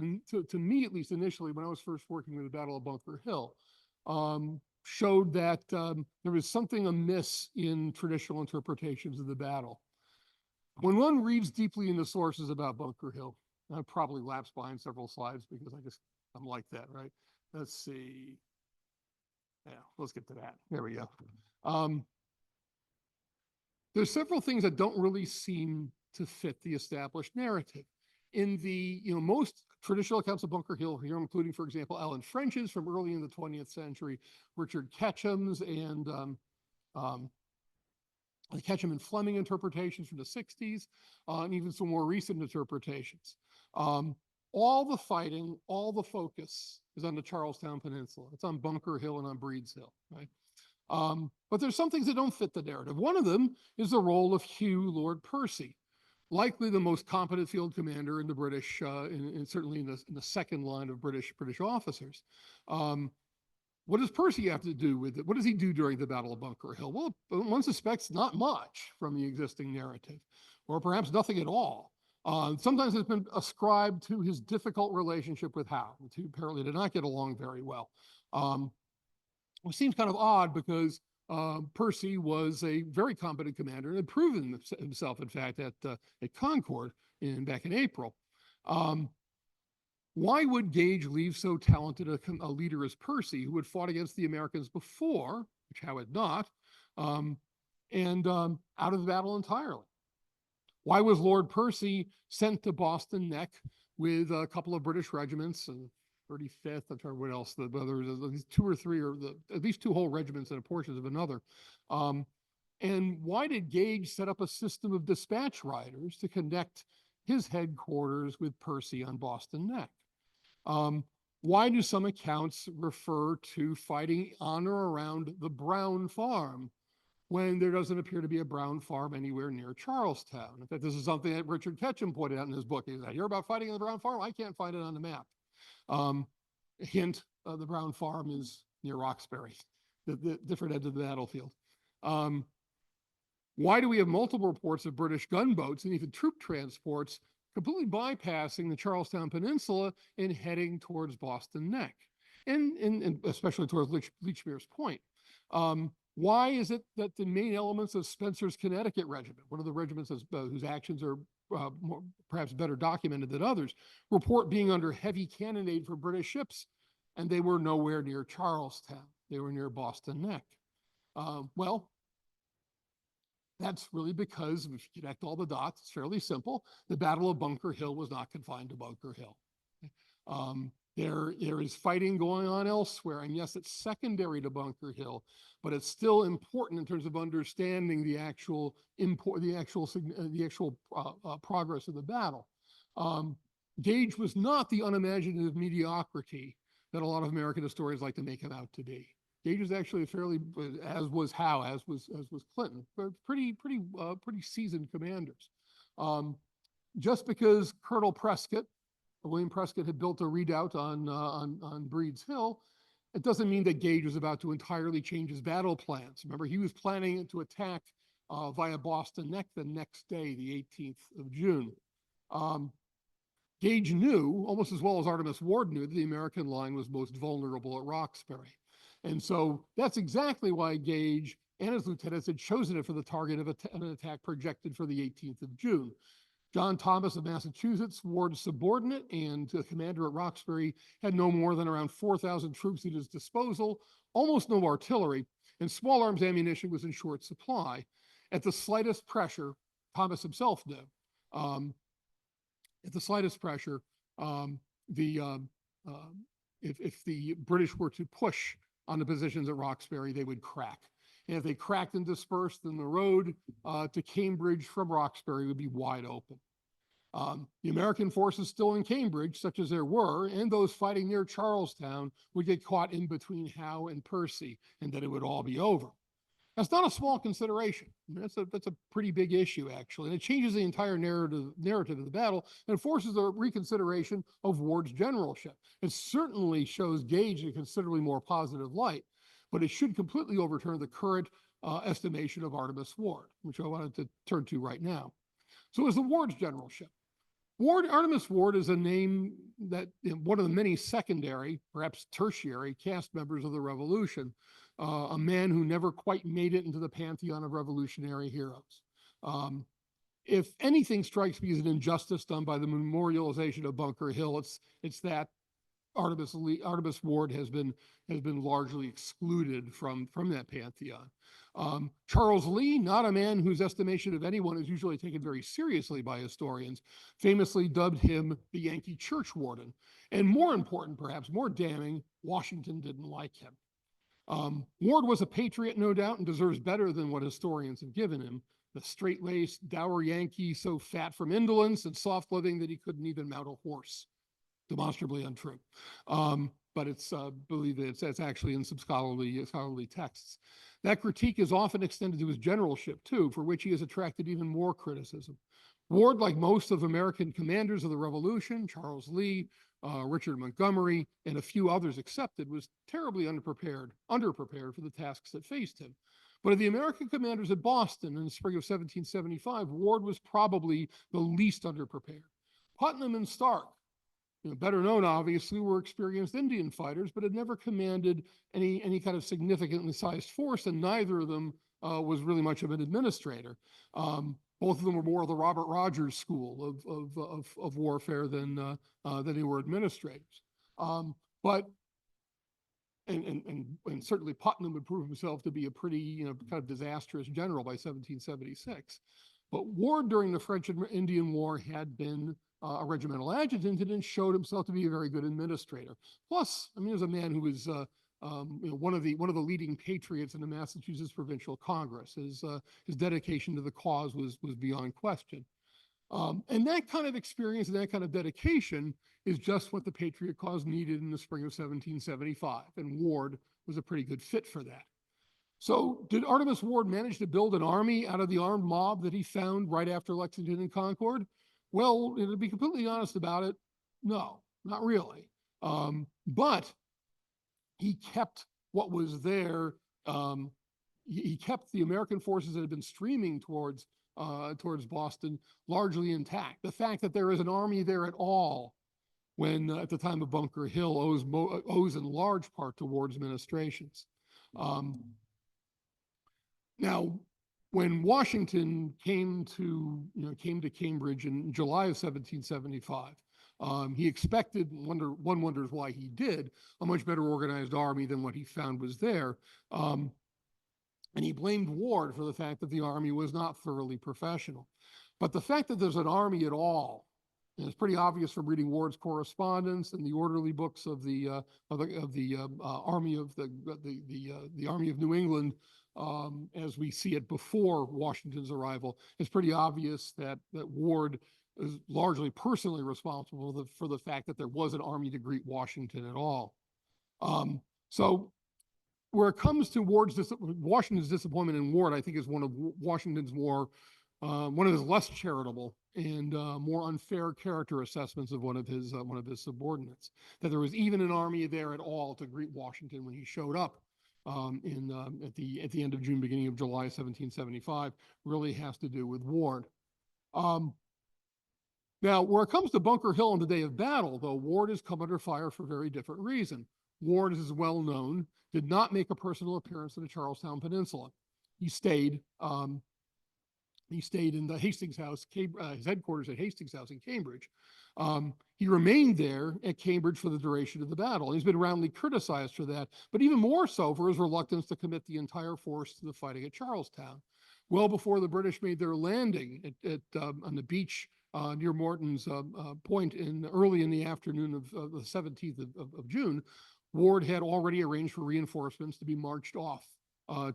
to me at least initially, when I was first working with the Battle of Bunker Hill, showed that there was something amiss in traditional interpretations of the battle. When one reads deeply into sources about Bunker Hill, I probably lapsed behind several slides because I'm like that, right? Let's see. Yeah, let's get to that. There we go. There's several things that don't really seem to fit the established narrative. In the most traditional accounts of Bunker Hill here, including, for example, Alan French's from early in the 20th century, Richard Ketchum's, and Ketchum and Fleming interpretations from the 60s, and even some more recent interpretations. All the fighting, all the focus is on the Charlestown Peninsula. It's on Bunker Hill and on Breed's Hill, right? But there's some things that don't fit the narrative. One of them is the role of Hugh Lord Percy, likely the most competent field commander in the British, and certainly in the second line of British officers. What does Percy have to do with it? What does he do during the Battle of Bunker Hill? Well, one suspects not much from the existing narrative, or perhaps nothing at all. Sometimes it's been ascribed to his difficult relationship with Howe. The two apparently did not get along very well. It seems kind of odd because Percy was a very competent commander and had proven himself, in fact, at Concord back in April. Why would Gage leave so talented a leader as Percy, who had fought against the Americans before, which Howe had not, and out of the battle entirely? Why was Lord Percy sent to Boston Neck with a couple of British regiments, and 35th, I'm trying to what else, there was at least two or three, or at least two whole regiments and portions of another. And why did Gage set up a system of dispatch riders to connect his headquarters with Percy on Boston Neck? Why do some accounts refer to fighting on or around the Brown Farm when there doesn't appear to be a Brown Farm anywhere near Charlestown? In fact, this is something that Richard Ketchum pointed out in his book. He said, I hear about fighting on the Brown Farm. I can't find it on the map. Hint, the Brown Farm is near Roxbury, the different end of the battlefield. Why do we have multiple reports of British gunboats and even troop transports completely bypassing the Charlestown Peninsula and heading towards Boston Neck, and especially towards Lechmere's Point? Why is it that the main elements of Spencer's Connecticut Regiment, one of the regiments whose actions are perhaps better documented than others, report being under heavy cannonade for British ships, and they were nowhere near Charlestown? They were near Boston Neck. Well, that's really because if you connect all the dots, it's fairly simple. The Battle of Bunker Hill was not confined to Bunker Hill. There is fighting going on elsewhere, and yes, it's secondary to Bunker Hill, but it's still important in terms of understanding the actual progress of the battle. Gage was not the unimaginative mediocrity that a lot of American historians like to make him out to be. Gage was actually a fairly, as was Howe, as was Clinton, but pretty seasoned commanders. Just because Colonel Prescott, William Prescott, had built a redoubt on Breed's Hill, it doesn't mean that Gage was about to entirely change his battle plans. Remember, he was planning to attack via Boston Neck the next day, the 18th of June. Gage knew, almost as well as Artemis Ward knew, that the American line was most vulnerable at Roxbury. And so that's exactly why Gage and his lieutenants had chosen it for the target of an attack projected for the 18th of June. John Thomas of Massachusetts, Ward's subordinate and commander at Roxbury, had no more than around 4,000 troops at his disposal, almost no artillery, and small arms ammunition was in short supply. At the slightest pressure, Thomas himself knew, at the slightest pressure, if the British were to push on the positions at Roxbury, they would crack. And if they cracked and dispersed, then the road to Cambridge from Roxbury would be wide open. The American forces still in Cambridge, such as there were, and those fighting near Charlestown, would get caught in between Howe and Percy, and then it would all be over. That's not a small consideration. That's a pretty big issue, actually. And it changes the entire narrative of the battle and forces a reconsideration of Ward's generalship. It certainly shows Gage in a considerably more positive light, but it should completely overturn the current estimation of Artemis Ward, which I wanted to turn to right now. So is the Ward's generalship. Artemis Ward is a name that one of the many secondary, perhaps tertiary, cast members of the Revolution, a man who never quite made it into the pantheon of revolutionary heroes. If anything strikes me as an injustice done by the memorialization of Bunker Hill, it's that Artemis Ward has been largely excluded from that pantheon. Charles Lee, not a man whose estimation of anyone is usually taken very seriously by historians, famously dubbed him the Yankee church warden. And more important, perhaps more damning, Washington didn't like him. Ward was a patriot, no doubt, and deserves better than what historians have given him. The straight-laced, dour Yankee, so fat from indolence and soft living that he couldn't even mount a horse. Demonstrably untrue. But it's believed that it's actually in some scholarly texts. That critique is often extended to his generalship, too, for which he has attracted even more criticism. Ward, like most of American commanders of the Revolution, Charles Lee, Richard Montgomery, and a few others excepted, was terribly underprepared for the tasks that faced him. But of the American commanders at Boston in the spring of 1775, Ward was probably the least underprepared. Putnam and Stark, better known, obviously, were experienced Indian fighters, but had never commanded any kind of significantly sized force, and neither of them was really much of an administrator. Both of them were more of the Robert Rogers school of warfare than they were administrators. But certainly Putnam would prove himself to be a pretty kind of disastrous general by 1776. But Ward during the French and Indian War had been a regimental adjutant and showed himself to be a very good administrator. Plus, I mean, he was a man who was one of the leading patriots in the Massachusetts Provincial Congress. His dedication to the cause was beyond question. And that kind of experience and that kind of dedication is just what the patriot cause needed in the spring of 1775, and Ward was a pretty good fit for that. So did Artemis Ward manage to build an army out of the armed mob that he found right after Lexington and Concord? Well, to be completely honest about it, no, not really. But he kept what was there. He kept the American forces that had been streaming towards Boston largely intact. The fact that there is an army there at all, when at the time of Bunker Hill, owes in large part to Ward's administrations. Now, when Washington came to Cambridge in July of 1775, he expected, one wonders why he did, a much better organized army than what he found was there. And he blamed Ward for the fact that the army was not thoroughly professional. But the fact that there's an army at all, and it's pretty obvious from reading Ward's correspondence and the orderly books of the Army of the Army of New England, as we see it before Washington's arrival, it's pretty obvious that Ward is largely personally responsible for the fact that there was an army to greet Washington at all. So where it comes to Washington's disappointment in Ward, I think is one of Washington's one of his less charitable and more unfair character assessments of one of his subordinates. That there was even an army there at all to greet Washington when he showed up at the end of June, beginning of July, 1775, really has to do with Ward. Now, where it comes to Bunker Hill on the day of battle, though, Ward has come under fire for a very different reason. Ward, as is well known, did not make a personal appearance in the Charlestown Peninsula. He stayed in the Hastings House, his headquarters at Hastings House in Cambridge. He remained there at Cambridge for the duration of the battle. He's been roundly criticized for that, but even more so for his reluctance to commit the entire force to the fighting at Charlestown. well before the British made their landing on the beach near Morton's Point early in the afternoon of the 17th of June. Ward had already arranged for reinforcements to be marched off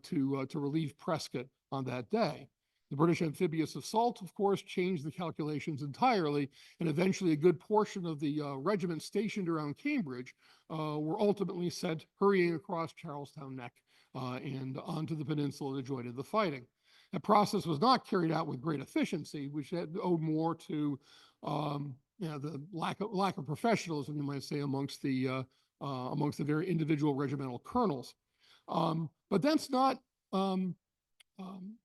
to relieve Prescott on that day. The British amphibious assault, of course, changed the calculations entirely, and eventually a good portion of the regiments stationed around Cambridge were ultimately sent hurrying across Charlestown Neck and onto the peninsula to join in the fighting. That process was not carried out with great efficiency, which owed more to the lack of professionalism, you might say, amongst the very individual regimental colonels. But that's not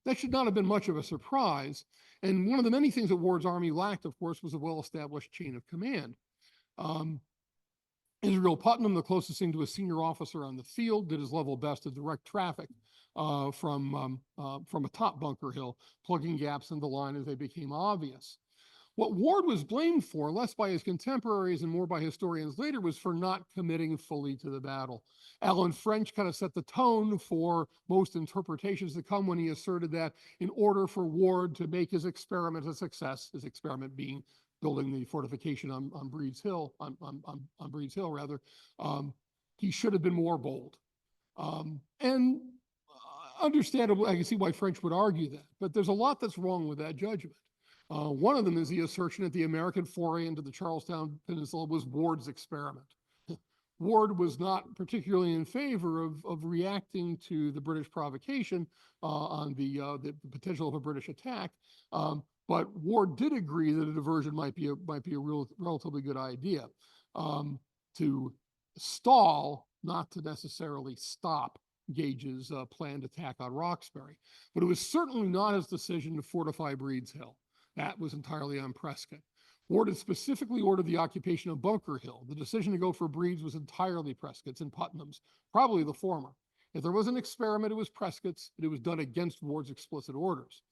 that should not have been much of a surprise. And one of the many things that Ward's army lacked, of course, was a well-established chain of command. Israel Putnam, the closest thing to a senior officer on the field, did his level best to direct traffic from atop Bunker Hill, plugging gaps in the line as they became obvious. What Ward was blamed for, less by his contemporaries and more by historians later, was for not committing fully to the battle. Alan French kind of set the tone for most interpretations to come when he asserted that in order for Ward to make his experiment a success, his experiment being building the fortification on Breed's Hill, on Breed's Hill rather, he should have been more bold. And understandable, I can see why French would argue that, but there's a lot that's wrong with that judgment. One of them is the assertion that the American foray into the Charlestown Peninsula was Ward's experiment. Ward was not particularly in favor of reacting to the British provocation on the potential of a British attack, but Ward did agree that a diversion might be a relatively good idea to stall, not to necessarily stop Gage's planned attack on Roxbury. But it was certainly not his decision to fortify Breed's Hill. That was entirely on Prescott. Ward had specifically ordered the occupation of Bunker Hill. The decision to go for Breed's was entirely Prescott's and Putnam's, probably the former. If there was an experiment, it was Prescott's, and it was done against Ward's explicit orders.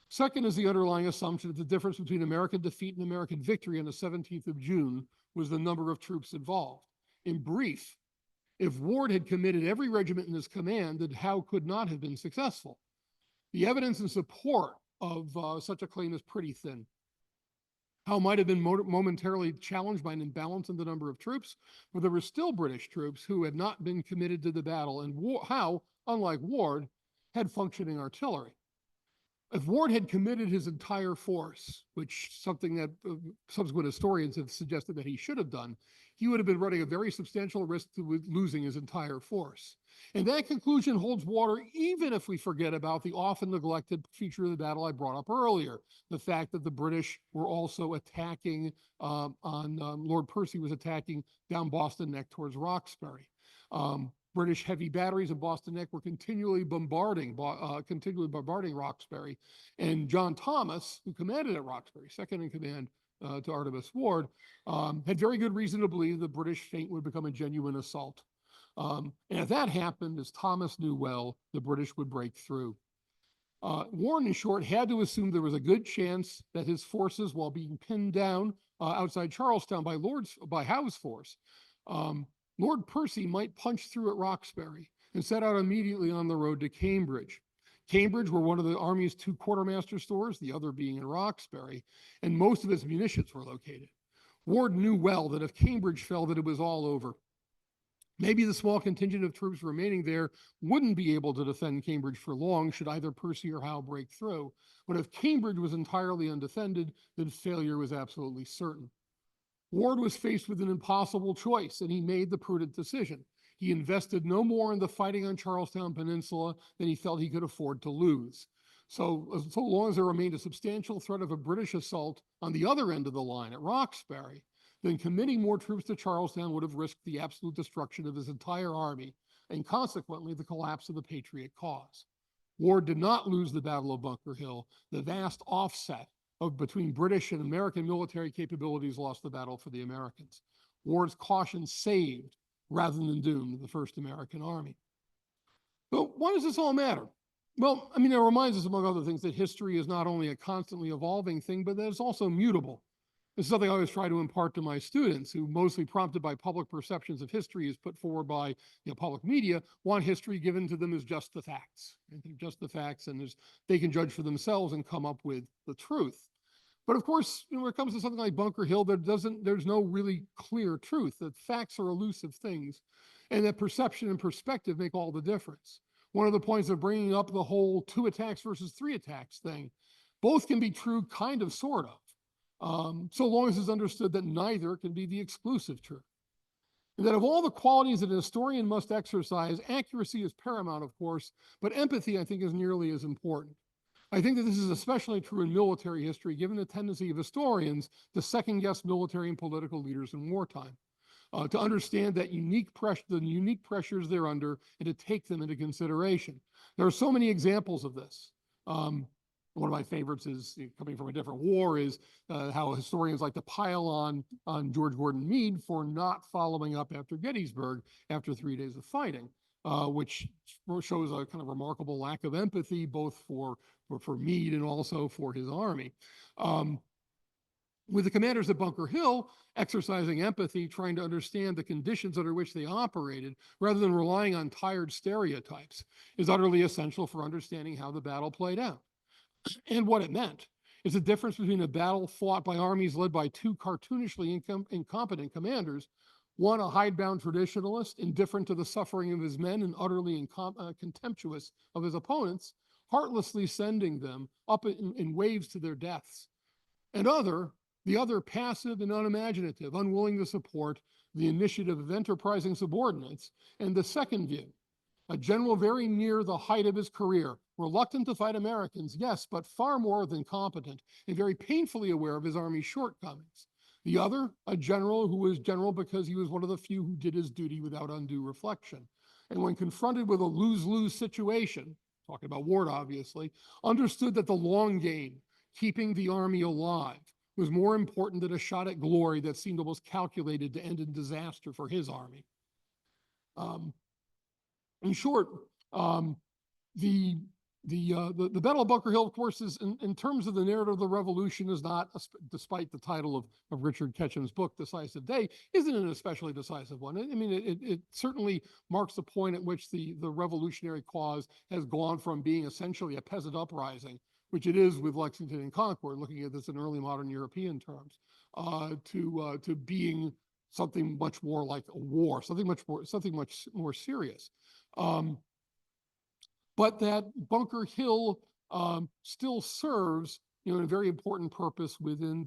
Second is the underlying assumption that the difference between American defeat and American victory on the 17th of June was the number of troops involved. In brief, if Ward had committed every regiment in his command, then Howe could not have been successful. The evidence in support of such a claim is pretty thin. Howe might have been momentarily challenged by an imbalance in the number of troops, but there were still British troops who had not been committed to the battle, and Howe, unlike Ward, had functioning artillery. If Ward had committed his entire force, which something that subsequent historians have suggested that he should have done, he would have been running a very substantial risk to losing his entire force. And that conclusion holds water even if we forget about the often neglected feature of the battle I brought up earlier, the fact that the British were also attacking Lord Percy was attacking down Boston Neck towards Roxbury. British heavy batteries in Boston Neck were continually bombarding Roxbury. And John Thomas, who commanded at Roxbury, second in command to Artemis Ward, had very good reason to believe the British feint would become a genuine assault. And if that happened, as Thomas knew well, the British would break through. Warren, in short, had to assume there was a good chance that his forces, while being pinned down outside Charlestown by Howe's force, Lord Percy might punch through at Roxbury and set out immediately on the road to Cambridge. Cambridge were one of the Army's two quartermaster stores, the other being in Roxbury, and most of its munitions were located. Ward knew well that if Cambridge fell, that it was all over. Maybe the small contingent of troops remaining there wouldn't be able to defend Cambridge for long should either Percy or Howe break through. But if Cambridge was entirely undefended, then failure was absolutely certain. Ward was faced with an impossible choice, and he made the prudent decision. He invested no more in the fighting on Charlestown Peninsula than he felt he could afford to lose. So long as there remained a substantial threat of a British assault on the other end of the line at Roxbury, then committing more troops to Charlestown would have risked the absolute destruction of his entire army and consequently the collapse of the Patriot cause. Ward did not lose the Battle of Bunker Hill. The vast offset between British and American military capabilities lost the battle for the Americans. Ward's caution saved rather than doomed the First American Army. But why does this all matter? Well, I mean, it reminds us, among other things, that history is not only a constantly evolving thing, but that it's also mutable. This is something I always try to impart to my students, who, mostly prompted by public perceptions of history as put forward by public media, want history given to them as just the facts. Just the facts, and they can judge for themselves and come up with the truth. But of course, when it comes to something like Bunker Hill, there's no really clear truth. That facts are elusive things, and that perception and perspective make all the difference. One of the points of bringing up the whole 2 attacks versus 3 attacks thing, both can be true, kind of, sort of. So long as it's understood that neither can be the exclusive truth. And that of all the qualities that a historian must exercise, accuracy is paramount, of course, but empathy, I think, is nearly as important. I think that this is especially true in military history, given the tendency of historians to second-guess military and political leaders in wartime, to understand that the unique pressures they're under, and to take them into consideration. There are so many examples of this. One of my favorites is, coming from a different war, is how historians like to pile on George Gordon Meade for not following up after Gettysburg after 3 days of fighting, which shows a kind of remarkable lack of empathy, both for Meade and also for his army. With the commanders at Bunker Hill, exercising empathy, trying to understand the conditions under which they operated, rather than relying on tired stereotypes, is utterly essential for understanding how the battle played out. And what it meant is the difference between a battle fought by armies led by 2 cartoonishly incompetent commanders, one a hidebound traditionalist, indifferent to the suffering of his men and utterly contemptuous of his opponents, heartlessly sending them up in waves to their deaths, and the other passive and unimaginative, unwilling to support the initiative of enterprising subordinates. And the second view, a general very near the height of his career, reluctant to fight Americans, yes, but far more than competent and very painfully aware of his army's shortcomings. The other, a general who was general because he was one of the few who did his duty without undue reflection. And when confronted with a lose-lose situation, talking about Ward obviously, understood that the long game, keeping the army alive, was more important than a shot at glory that seemed almost calculated to end in disaster for his army. In short, the Battle of Bunker Hill, of course, is in terms of the narrative of the Revolution, is not, despite the title of Richard Ketchum's book, Decisive Day, isn't an especially decisive one. I mean, it certainly marks the point at which the revolutionary cause has gone from being essentially a peasant uprising, which it is with Lexington and Concord, looking at this in early modern European terms, to being something much more like a war, something much more serious. But that Bunker Hill still serves, a very important purpose within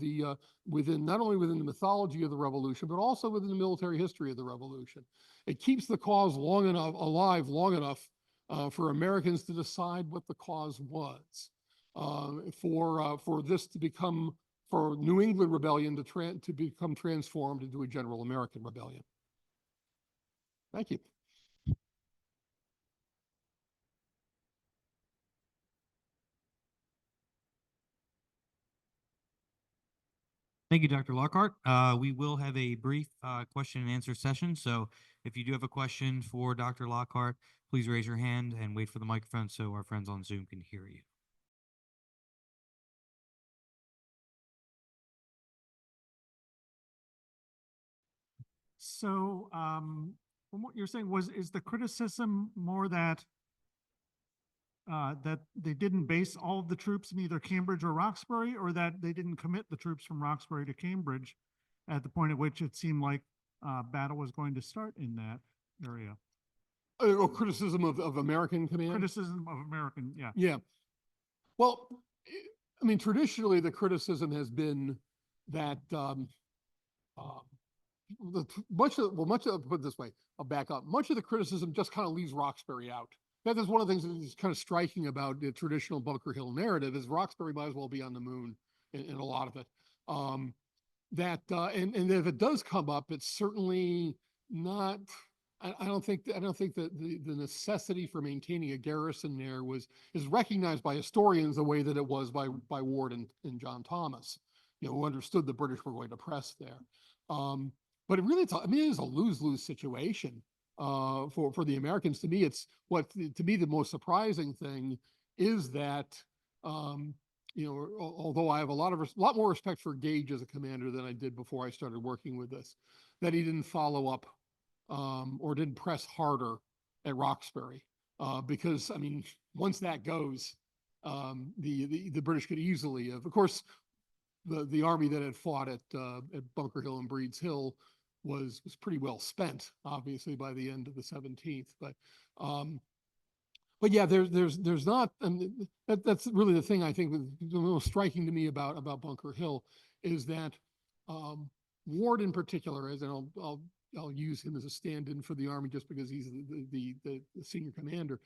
not only within the mythology of the Revolution, but also within the military history of the Revolution. It keeps the cause alive long enough for Americans to decide what the cause was, for this to become, for New England Rebellion to become transformed into a general American rebellion. Thank you. Thank you, Dr. Lockhart. We will have a brief question and answer session. So if you do have a question for Dr. Lockhart, please raise your hand and wait for the microphone so our friends on Zoom can hear you. So from what you're saying, is the criticism more that that they didn't base all of the troops in either Cambridge or Roxbury, or that they didn't commit the troops from Roxbury to Cambridge at the point at which it seemed like battle was going to start in that area? Or criticism of American command? Criticism of American, yeah. Yeah. Well, I mean, traditionally the criticism has been that put it this way, I'll back up. Much of the criticism just kind of leaves Roxbury out. That is one of the things that is kind of striking about the traditional Bunker Hill narrative, is Roxbury might as well be on the moon in a lot of it. And if it does come up, it's certainly not. I don't think that the necessity for maintaining a garrison there is recognized by historians the way that it was by Ward and John Thomas, who understood the British were going to press there. But it really, it is a lose-lose situation for the Americans. To me, the most surprising thing is that although I have a lot more respect for Gage as a commander than I did before I started working with this, that he didn't follow up or didn't press harder at Roxbury. Because, I mean, once that goes, the British could easily have, of course, the army that had fought at Bunker Hill and Breed's Hill was pretty well spent, obviously, by the end of the 17th. But yeah, there's not, and that's really the thing I think the most striking to me about Bunker Hill is that Ward in particular, and I'll use him as a stand-in for the army just because he's the senior commander.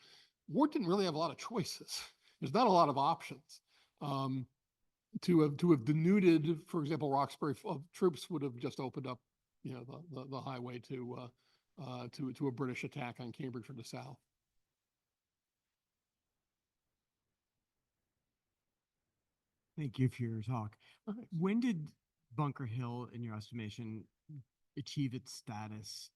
Ward didn't really have a lot of choices. There's not a lot of options. To have denuded, for example, Roxbury troops would have just opened up, the highway to a British attack on Cambridge from the south. Thank you for your talk. Okay. When did Bunker Hill, in your estimation, achieve its status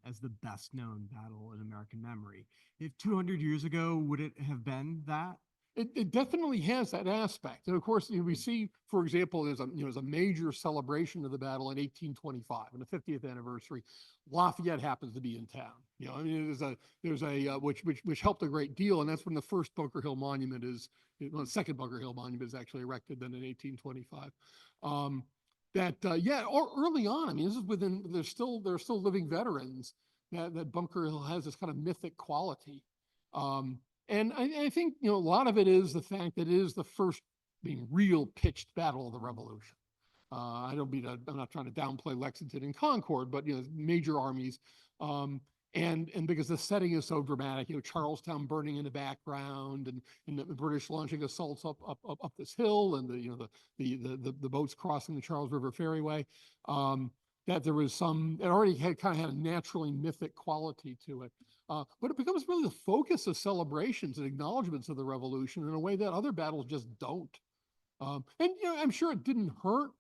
as the best known battle in American memory? If 200 years ago, would it have been that? It definitely has that aspect. And of course, we see, for example, there's a major celebration of the battle in 1825, and the 50th anniversary. Lafayette happens to be in town. I mean, there's a which helped a great deal, and that's when the first Bunker Hill monument the second Bunker Hill monument is actually erected then in 1825. Early on, I mean, this is there's still living veterans that Bunker Hill has this kind of mythic quality. And I think, a lot of it is the fact that it is the first real pitched battle of the Revolution. I'm not trying to downplay Lexington and Concord, but, major armies. And because the setting is so dramatic, Charlestown burning in the background and the British launching assaults up this hill and the boats crossing the Charles River Ferryway, that there was it already had a naturally mythic quality to it. But it becomes really the focus of celebrations and acknowledgments of the Revolution in a way that other battles just don't. And I'm sure it didn't hurt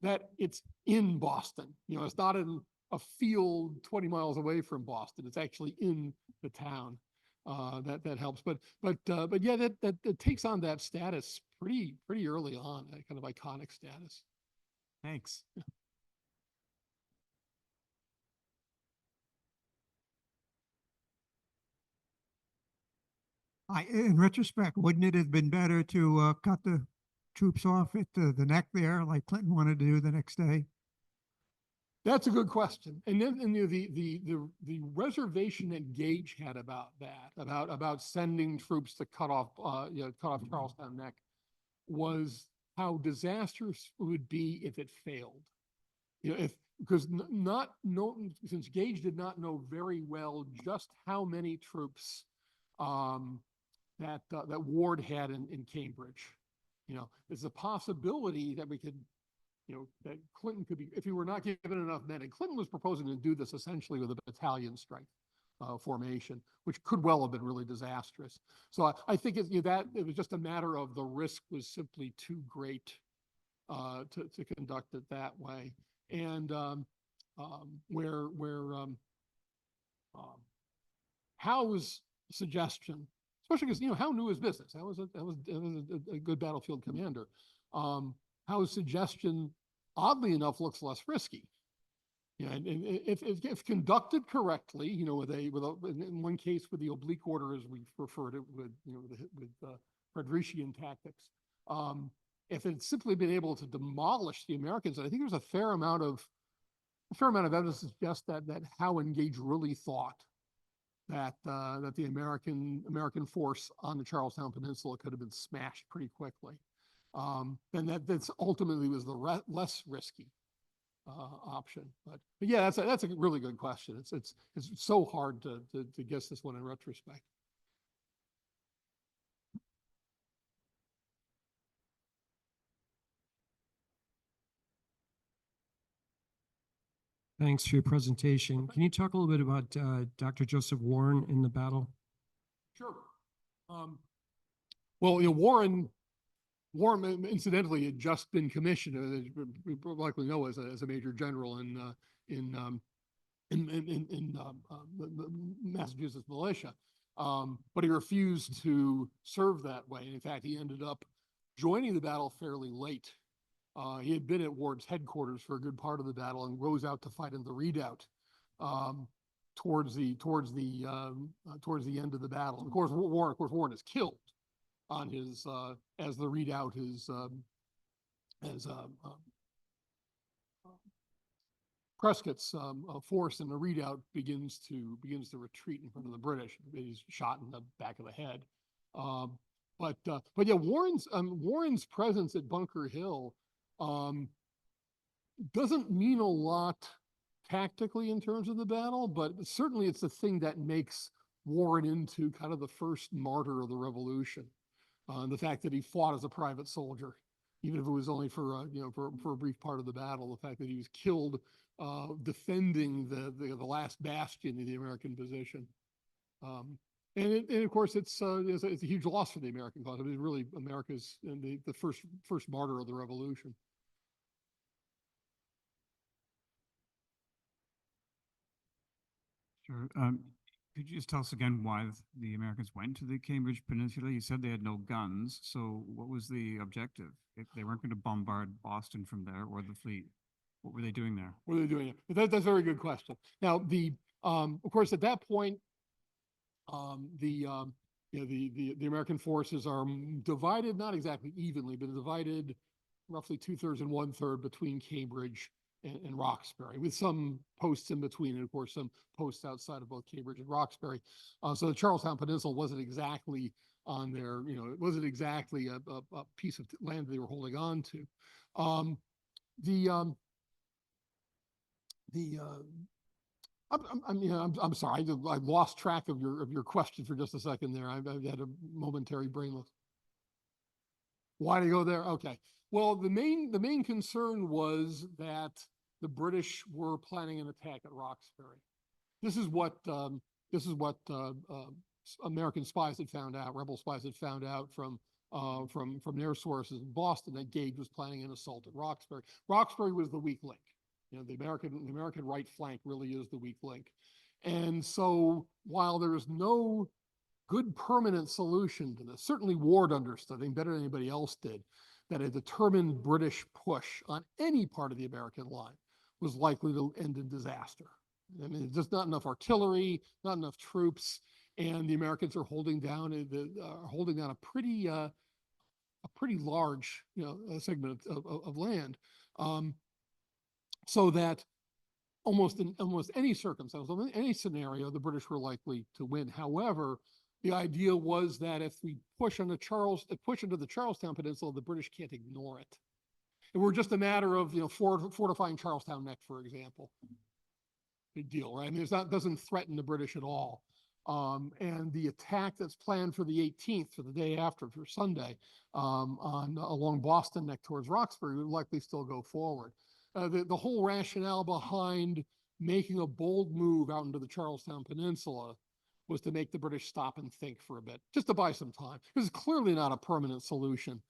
that it's in Boston. It's not in a field 20 miles away from Boston. It's actually in the town. That helps. But yeah, that takes on that status pretty early on, that kind of iconic status. Thanks. In retrospect, wouldn't it have been better to cut the troops off at the neck there, like Clinton wanted to do the next day? That's a good question. And then the reservation that Gage had about that, about sending troops to cut off Charlestown Neck, was how disastrous it would be if it failed. Since Gage did not know very well just how many troops that Ward had in Cambridge. There's a possibility that we could, that Clinton could be, if he were not given enough men, and Clinton was proposing to do this essentially with a battalion strength formation, which could well have been really disastrous. So I think that it was just a matter of the risk was simply too great to conduct it that way. And where Howe's suggestion, especially because Howe knew his business. That was a good battlefield commander. Howe's suggestion, oddly enough, looks less risky. And if conducted correctly, in one case with the oblique order, as we refer to it, with Frederiциan tactics, if it's simply been able to demolish the Americans, I think there's a fair amount of evidence to suggest that Howe and Gage really thought that the American force on the Charlestown Peninsula could have been smashed pretty quickly. And that's ultimately was the less risky option. But yeah, that's a really good question. It's so hard to guess this one in retrospect. Thanks for your presentation. Can you talk a little bit about Dr. Joseph Warren in the battle? Sure. Well, Warren incidentally had just been commissioned, as we likely know, as a major general in the Massachusetts militia, but he refused to serve that way. In fact, he ended up joining the battle fairly late. He had been at Ward's headquarters for a good part of the battle and rose out to fight in the redoubt towards the end of the battle. Of course, Warren is killed on his as the redoubt is as Prescott's force in the redoubt begins to retreat in front of the British. He's shot in the back of the head. But yeah, Warren's presence at Bunker Hill doesn't mean a lot tactically in terms of the battle, but certainly it's the thing that makes Warren into kind of the first martyr of the Revolution. The fact that he fought as a private soldier, even if it was only for for a brief part of the battle, the fact that he was killed defending the last bastion of the American position. And of course, it's a huge loss for the American cause. It was really America's and the first martyr of the Revolution. Sure. Could you just tell us again why the Americans went to the Cambridge Peninsula? You said they had no guns, so what was the objective? If they weren't going to bombard Boston from there or the fleet, what were they doing there? What are they doing? That's a very good question. Now, of course, at that point, the American forces are divided, not exactly evenly, but divided roughly 2/3 and 1/3 between Cambridge and Roxbury, with some posts in between, and of course some posts outside of both Cambridge and Roxbury. So the Charlestown Peninsula wasn't exactly on their, it wasn't exactly a piece of land they were holding on to. I'm sorry, I lost track of your question for just a second there. I've had a momentary brainless. Why to go there? Okay. Well, the main concern was that the British were planning an attack at Roxbury. This is what American spies had found out. Rebel spies had found out from their sources in Boston that Gage was planning an assault at Roxbury. Roxbury was the weak link. The American right flank really is the weak link. And so while there is no good permanent solution to this, certainly Ward understood, I think better than anybody else did, that a determined British push on any part of the American line was likely to end in disaster. I mean, there's just not enough artillery, not enough troops, and the Americans are holding down a pretty large segment of land. So that almost in any circumstance, any scenario, the British were likely to win. However, the idea was that if we push into the Charlestown Peninsula, the British can't ignore it. It were just a matter of fortifying Charlestown Neck, for example. Big deal, right? I mean, doesn't threaten the British at all. And the attack that's planned for the 18th, for the day after, for Sunday, along Boston Neck towards Roxbury, would likely still go forward. The whole rationale behind making a bold move out into the Charlestown Peninsula was to make the British stop and think for a bit, just to buy some time. It was clearly not a permanent solution.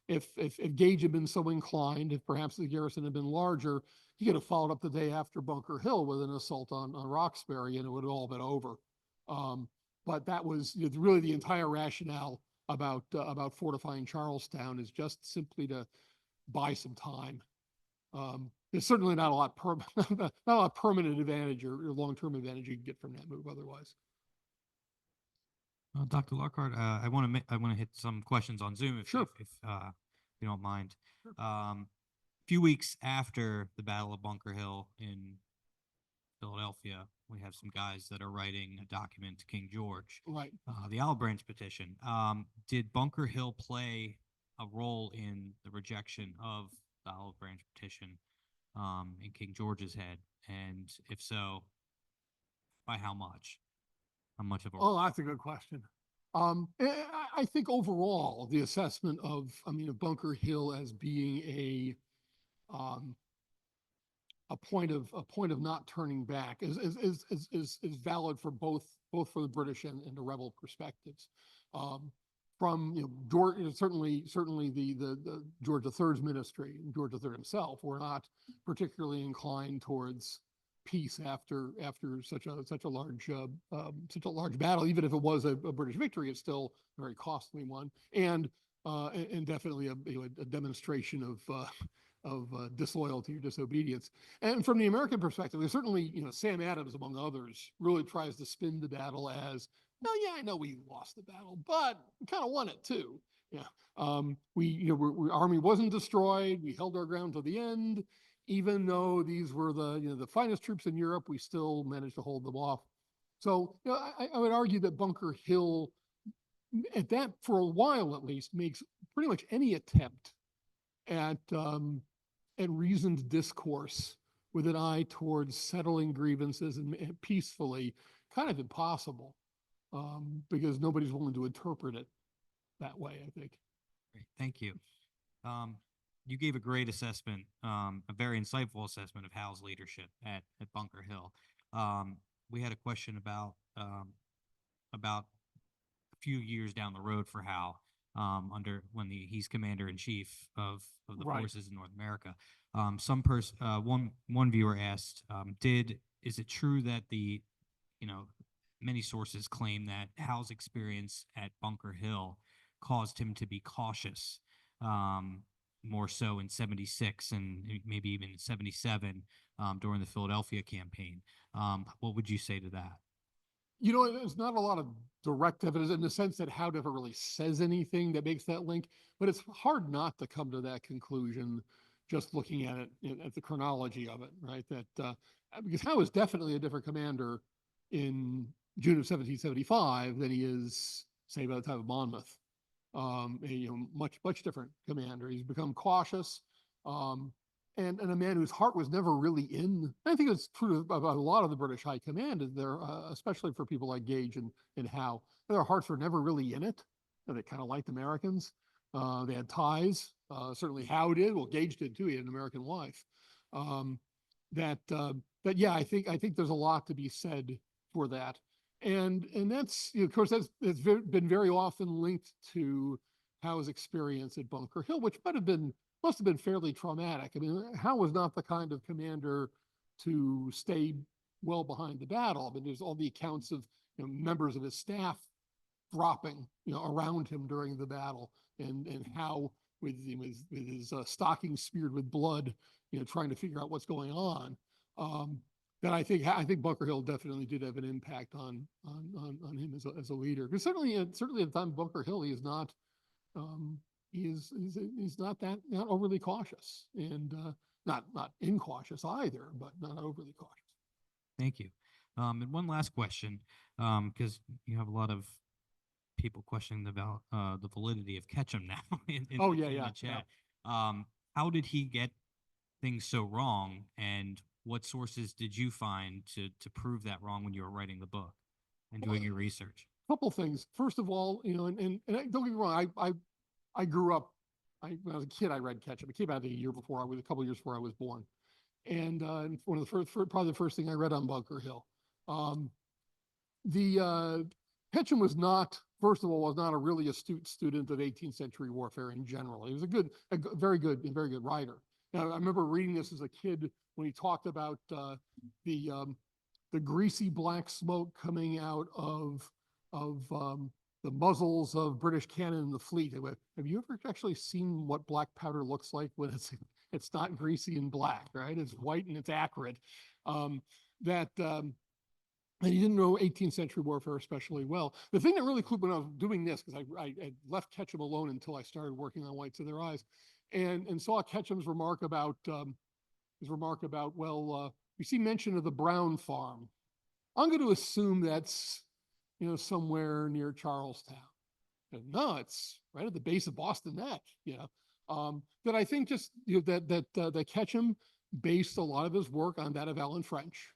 If Gage had been so inclined, if perhaps the garrison had been larger, he could have followed up the day after Bunker Hill with an assault on Roxbury, and it would have all been over. But that was really the entire rationale about fortifying Charlestown, is just simply to buy some time. There's certainly not a lot permanent advantage or long-term advantage you can get from that move otherwise. Dr. Lockhart, I want to hit some questions on Zoom if Sure. if you don't mind. A few weeks after the Battle of Bunker Hill in Philadelphia, we have some guys that are writing a document to King George, Right. The Olive Branch Petition. Did Bunker Hill play a role in the rejection of the Olive Branch Petition in King George's head? And if so, by how much? How much of a Oh, that's a good question. I think overall the assessment of Bunker Hill as being a point of not turning back is valid for both for the British and the rebel perspectives. From George, certainly the George III's ministry and George III himself were not particularly inclined towards peace after such a large battle. Even if it was a British victory, it's still a very costly one. And and definitely a demonstration of disloyalty or disobedience. And from the American perspective, there's certainly, Sam Adams, among others, really tries to spin the battle as, well, yeah, I know we lost the battle, but we kind of won it too. Yeah. Our army wasn't destroyed. We held our ground to the end. Even though these were the finest troops in Europe, we still managed to hold them off. So, I would argue that Bunker Hill, at that, for a while at least, makes pretty much any attempt at reasoned discourse with an eye towards settling grievances and peacefully kind of impossible, because nobody's willing to interpret it that way, I think. Great, thank you. You gave a great assessment, a very insightful assessment of Howe's leadership at Bunker Hill. We had a question about a few years down the road for Howe, when he's commander in chief of the Right. forces in North America. One viewer asked, is it true that many sources claim that Howe's experience at Bunker Hill caused him to be cautious, more so in 76 and maybe even in 77, during the Philadelphia campaign? What would you say to that? There's not a lot of direct evidence in the sense that Howe never really says anything that makes that link, but it's hard not to come to that conclusion just looking at it, at the chronology of it, right? That because Howe is definitely a different commander in June of 1775 than he is, say, by the time of Monmouth. Much different commander. He's become cautious, and a man whose heart was never really in. I think it's true about a lot of the British High Command, there, especially for people like Gage and Howe. Their hearts were never really in it. They kind of liked Americans. They had ties. Certainly Howe did. Well, Gage did too. He had an American wife. Yeah, I think there's a lot to be said for that. And that's, of course, that's been very often linked to Howe's experience at Bunker Hill, which must have been fairly traumatic. I mean, Howe was not the kind of commander to stay well behind the battle. I mean, there's all the accounts of members of his staff dropping around him during the battle, and Howe with his stockings smeared with blood, trying to figure out what's going on. That I think Bunker Hill definitely did have an impact on him as a leader. Because certainly at the time of Bunker Hill, he is not he's not overly cautious, and not incautious either, but not overly cautious. Thank you. And one last question, because you have a lot of people questioning about the validity of Ketchum now in the chat. How did he get things so wrong, and what sources did you find to prove that wrong when you were writing the book and doing your research? Couple things. First of all, and don't get me wrong, I grew up. When I was a kid, I read Ketchum. It came out a couple years before I was born, and one of the probably the first thing I read on Bunker Hill. Ketchum was not, first of all, was not a really astute student of 18th century warfare in general. He was a very good writer. Now, I remember reading this as a kid when he talked about the greasy black smoke coming out of the muzzles of British cannon in the fleet. Have you ever actually seen what black powder looks like when it's not greasy and black, right? It's white and it's acrid. And he didn't know 18th century warfare especially well. The thing that really clued when I was doing this, because I left Ketchum alone until I started working on Whites of Their Eyes, and saw Ketchum's remark about, we see mention of the Brown farm. I'm going to assume that's, somewhere near Charlestown. And no, it's right at the base of Boston Neck, that I think just, that Ketchum based a lot of his work on that of Alan French.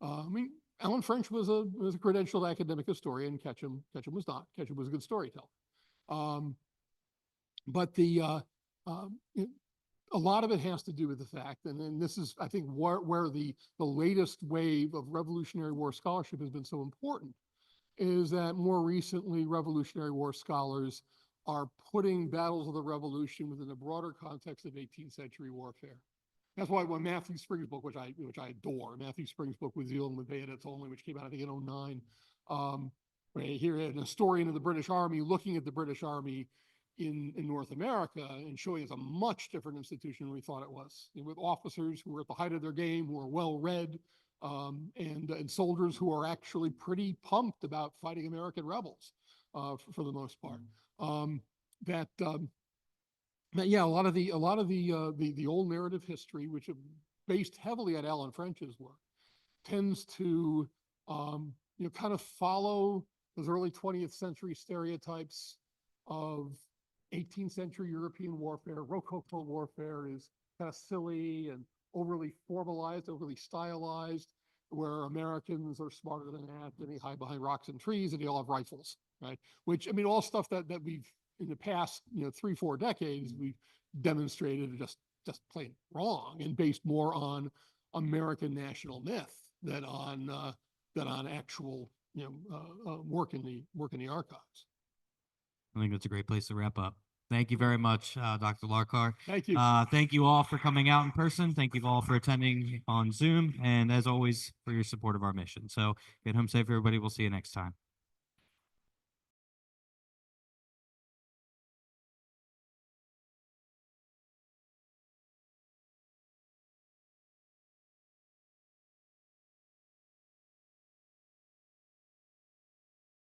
Alan French was a credentialed academic historian. Ketchum was not. Ketchum was a good storyteller. But a lot of it has to do with the fact, and this is, I think, where the latest wave of Revolutionary War scholarship has been so important, is that more recently Revolutionary War scholars are putting battles of the Revolution within a broader context of 18th century warfare. That's why when Matthew Spring's book, which I adore, Matthew Spring's book with Zeal and with Bayonets Only, which came out I think in 2009, where here an historian of the British Army looking at the British Army in North America and showing it's a much different institution than we thought it was, with officers who were at the height of their game, who are well-read, and soldiers who are actually pretty pumped about fighting American rebels, for the most part. Yeah, a lot of the old narrative history, which is based heavily on Alan French's work, tends to kind of follow those early 20th century stereotypes of 18th century European warfare. Rococo warfare is kind of silly and overly formalized, overly stylized, where Americans are smarter than that, and they hide behind rocks and trees, and they all have rifles, right? Which, I mean, all stuff that we've, in the past, 3-4 decades, we've demonstrated just plain wrong and based more on American national myth than on actual, work in the archives. I think that's a great place to wrap up. Thank you very much, Dr. Lockhart. Thank you. Thank you all for coming out in person. Thank you all for attending on Zoom. And as always, for your support of our mission. So get home safe, everybody. We'll see you next time.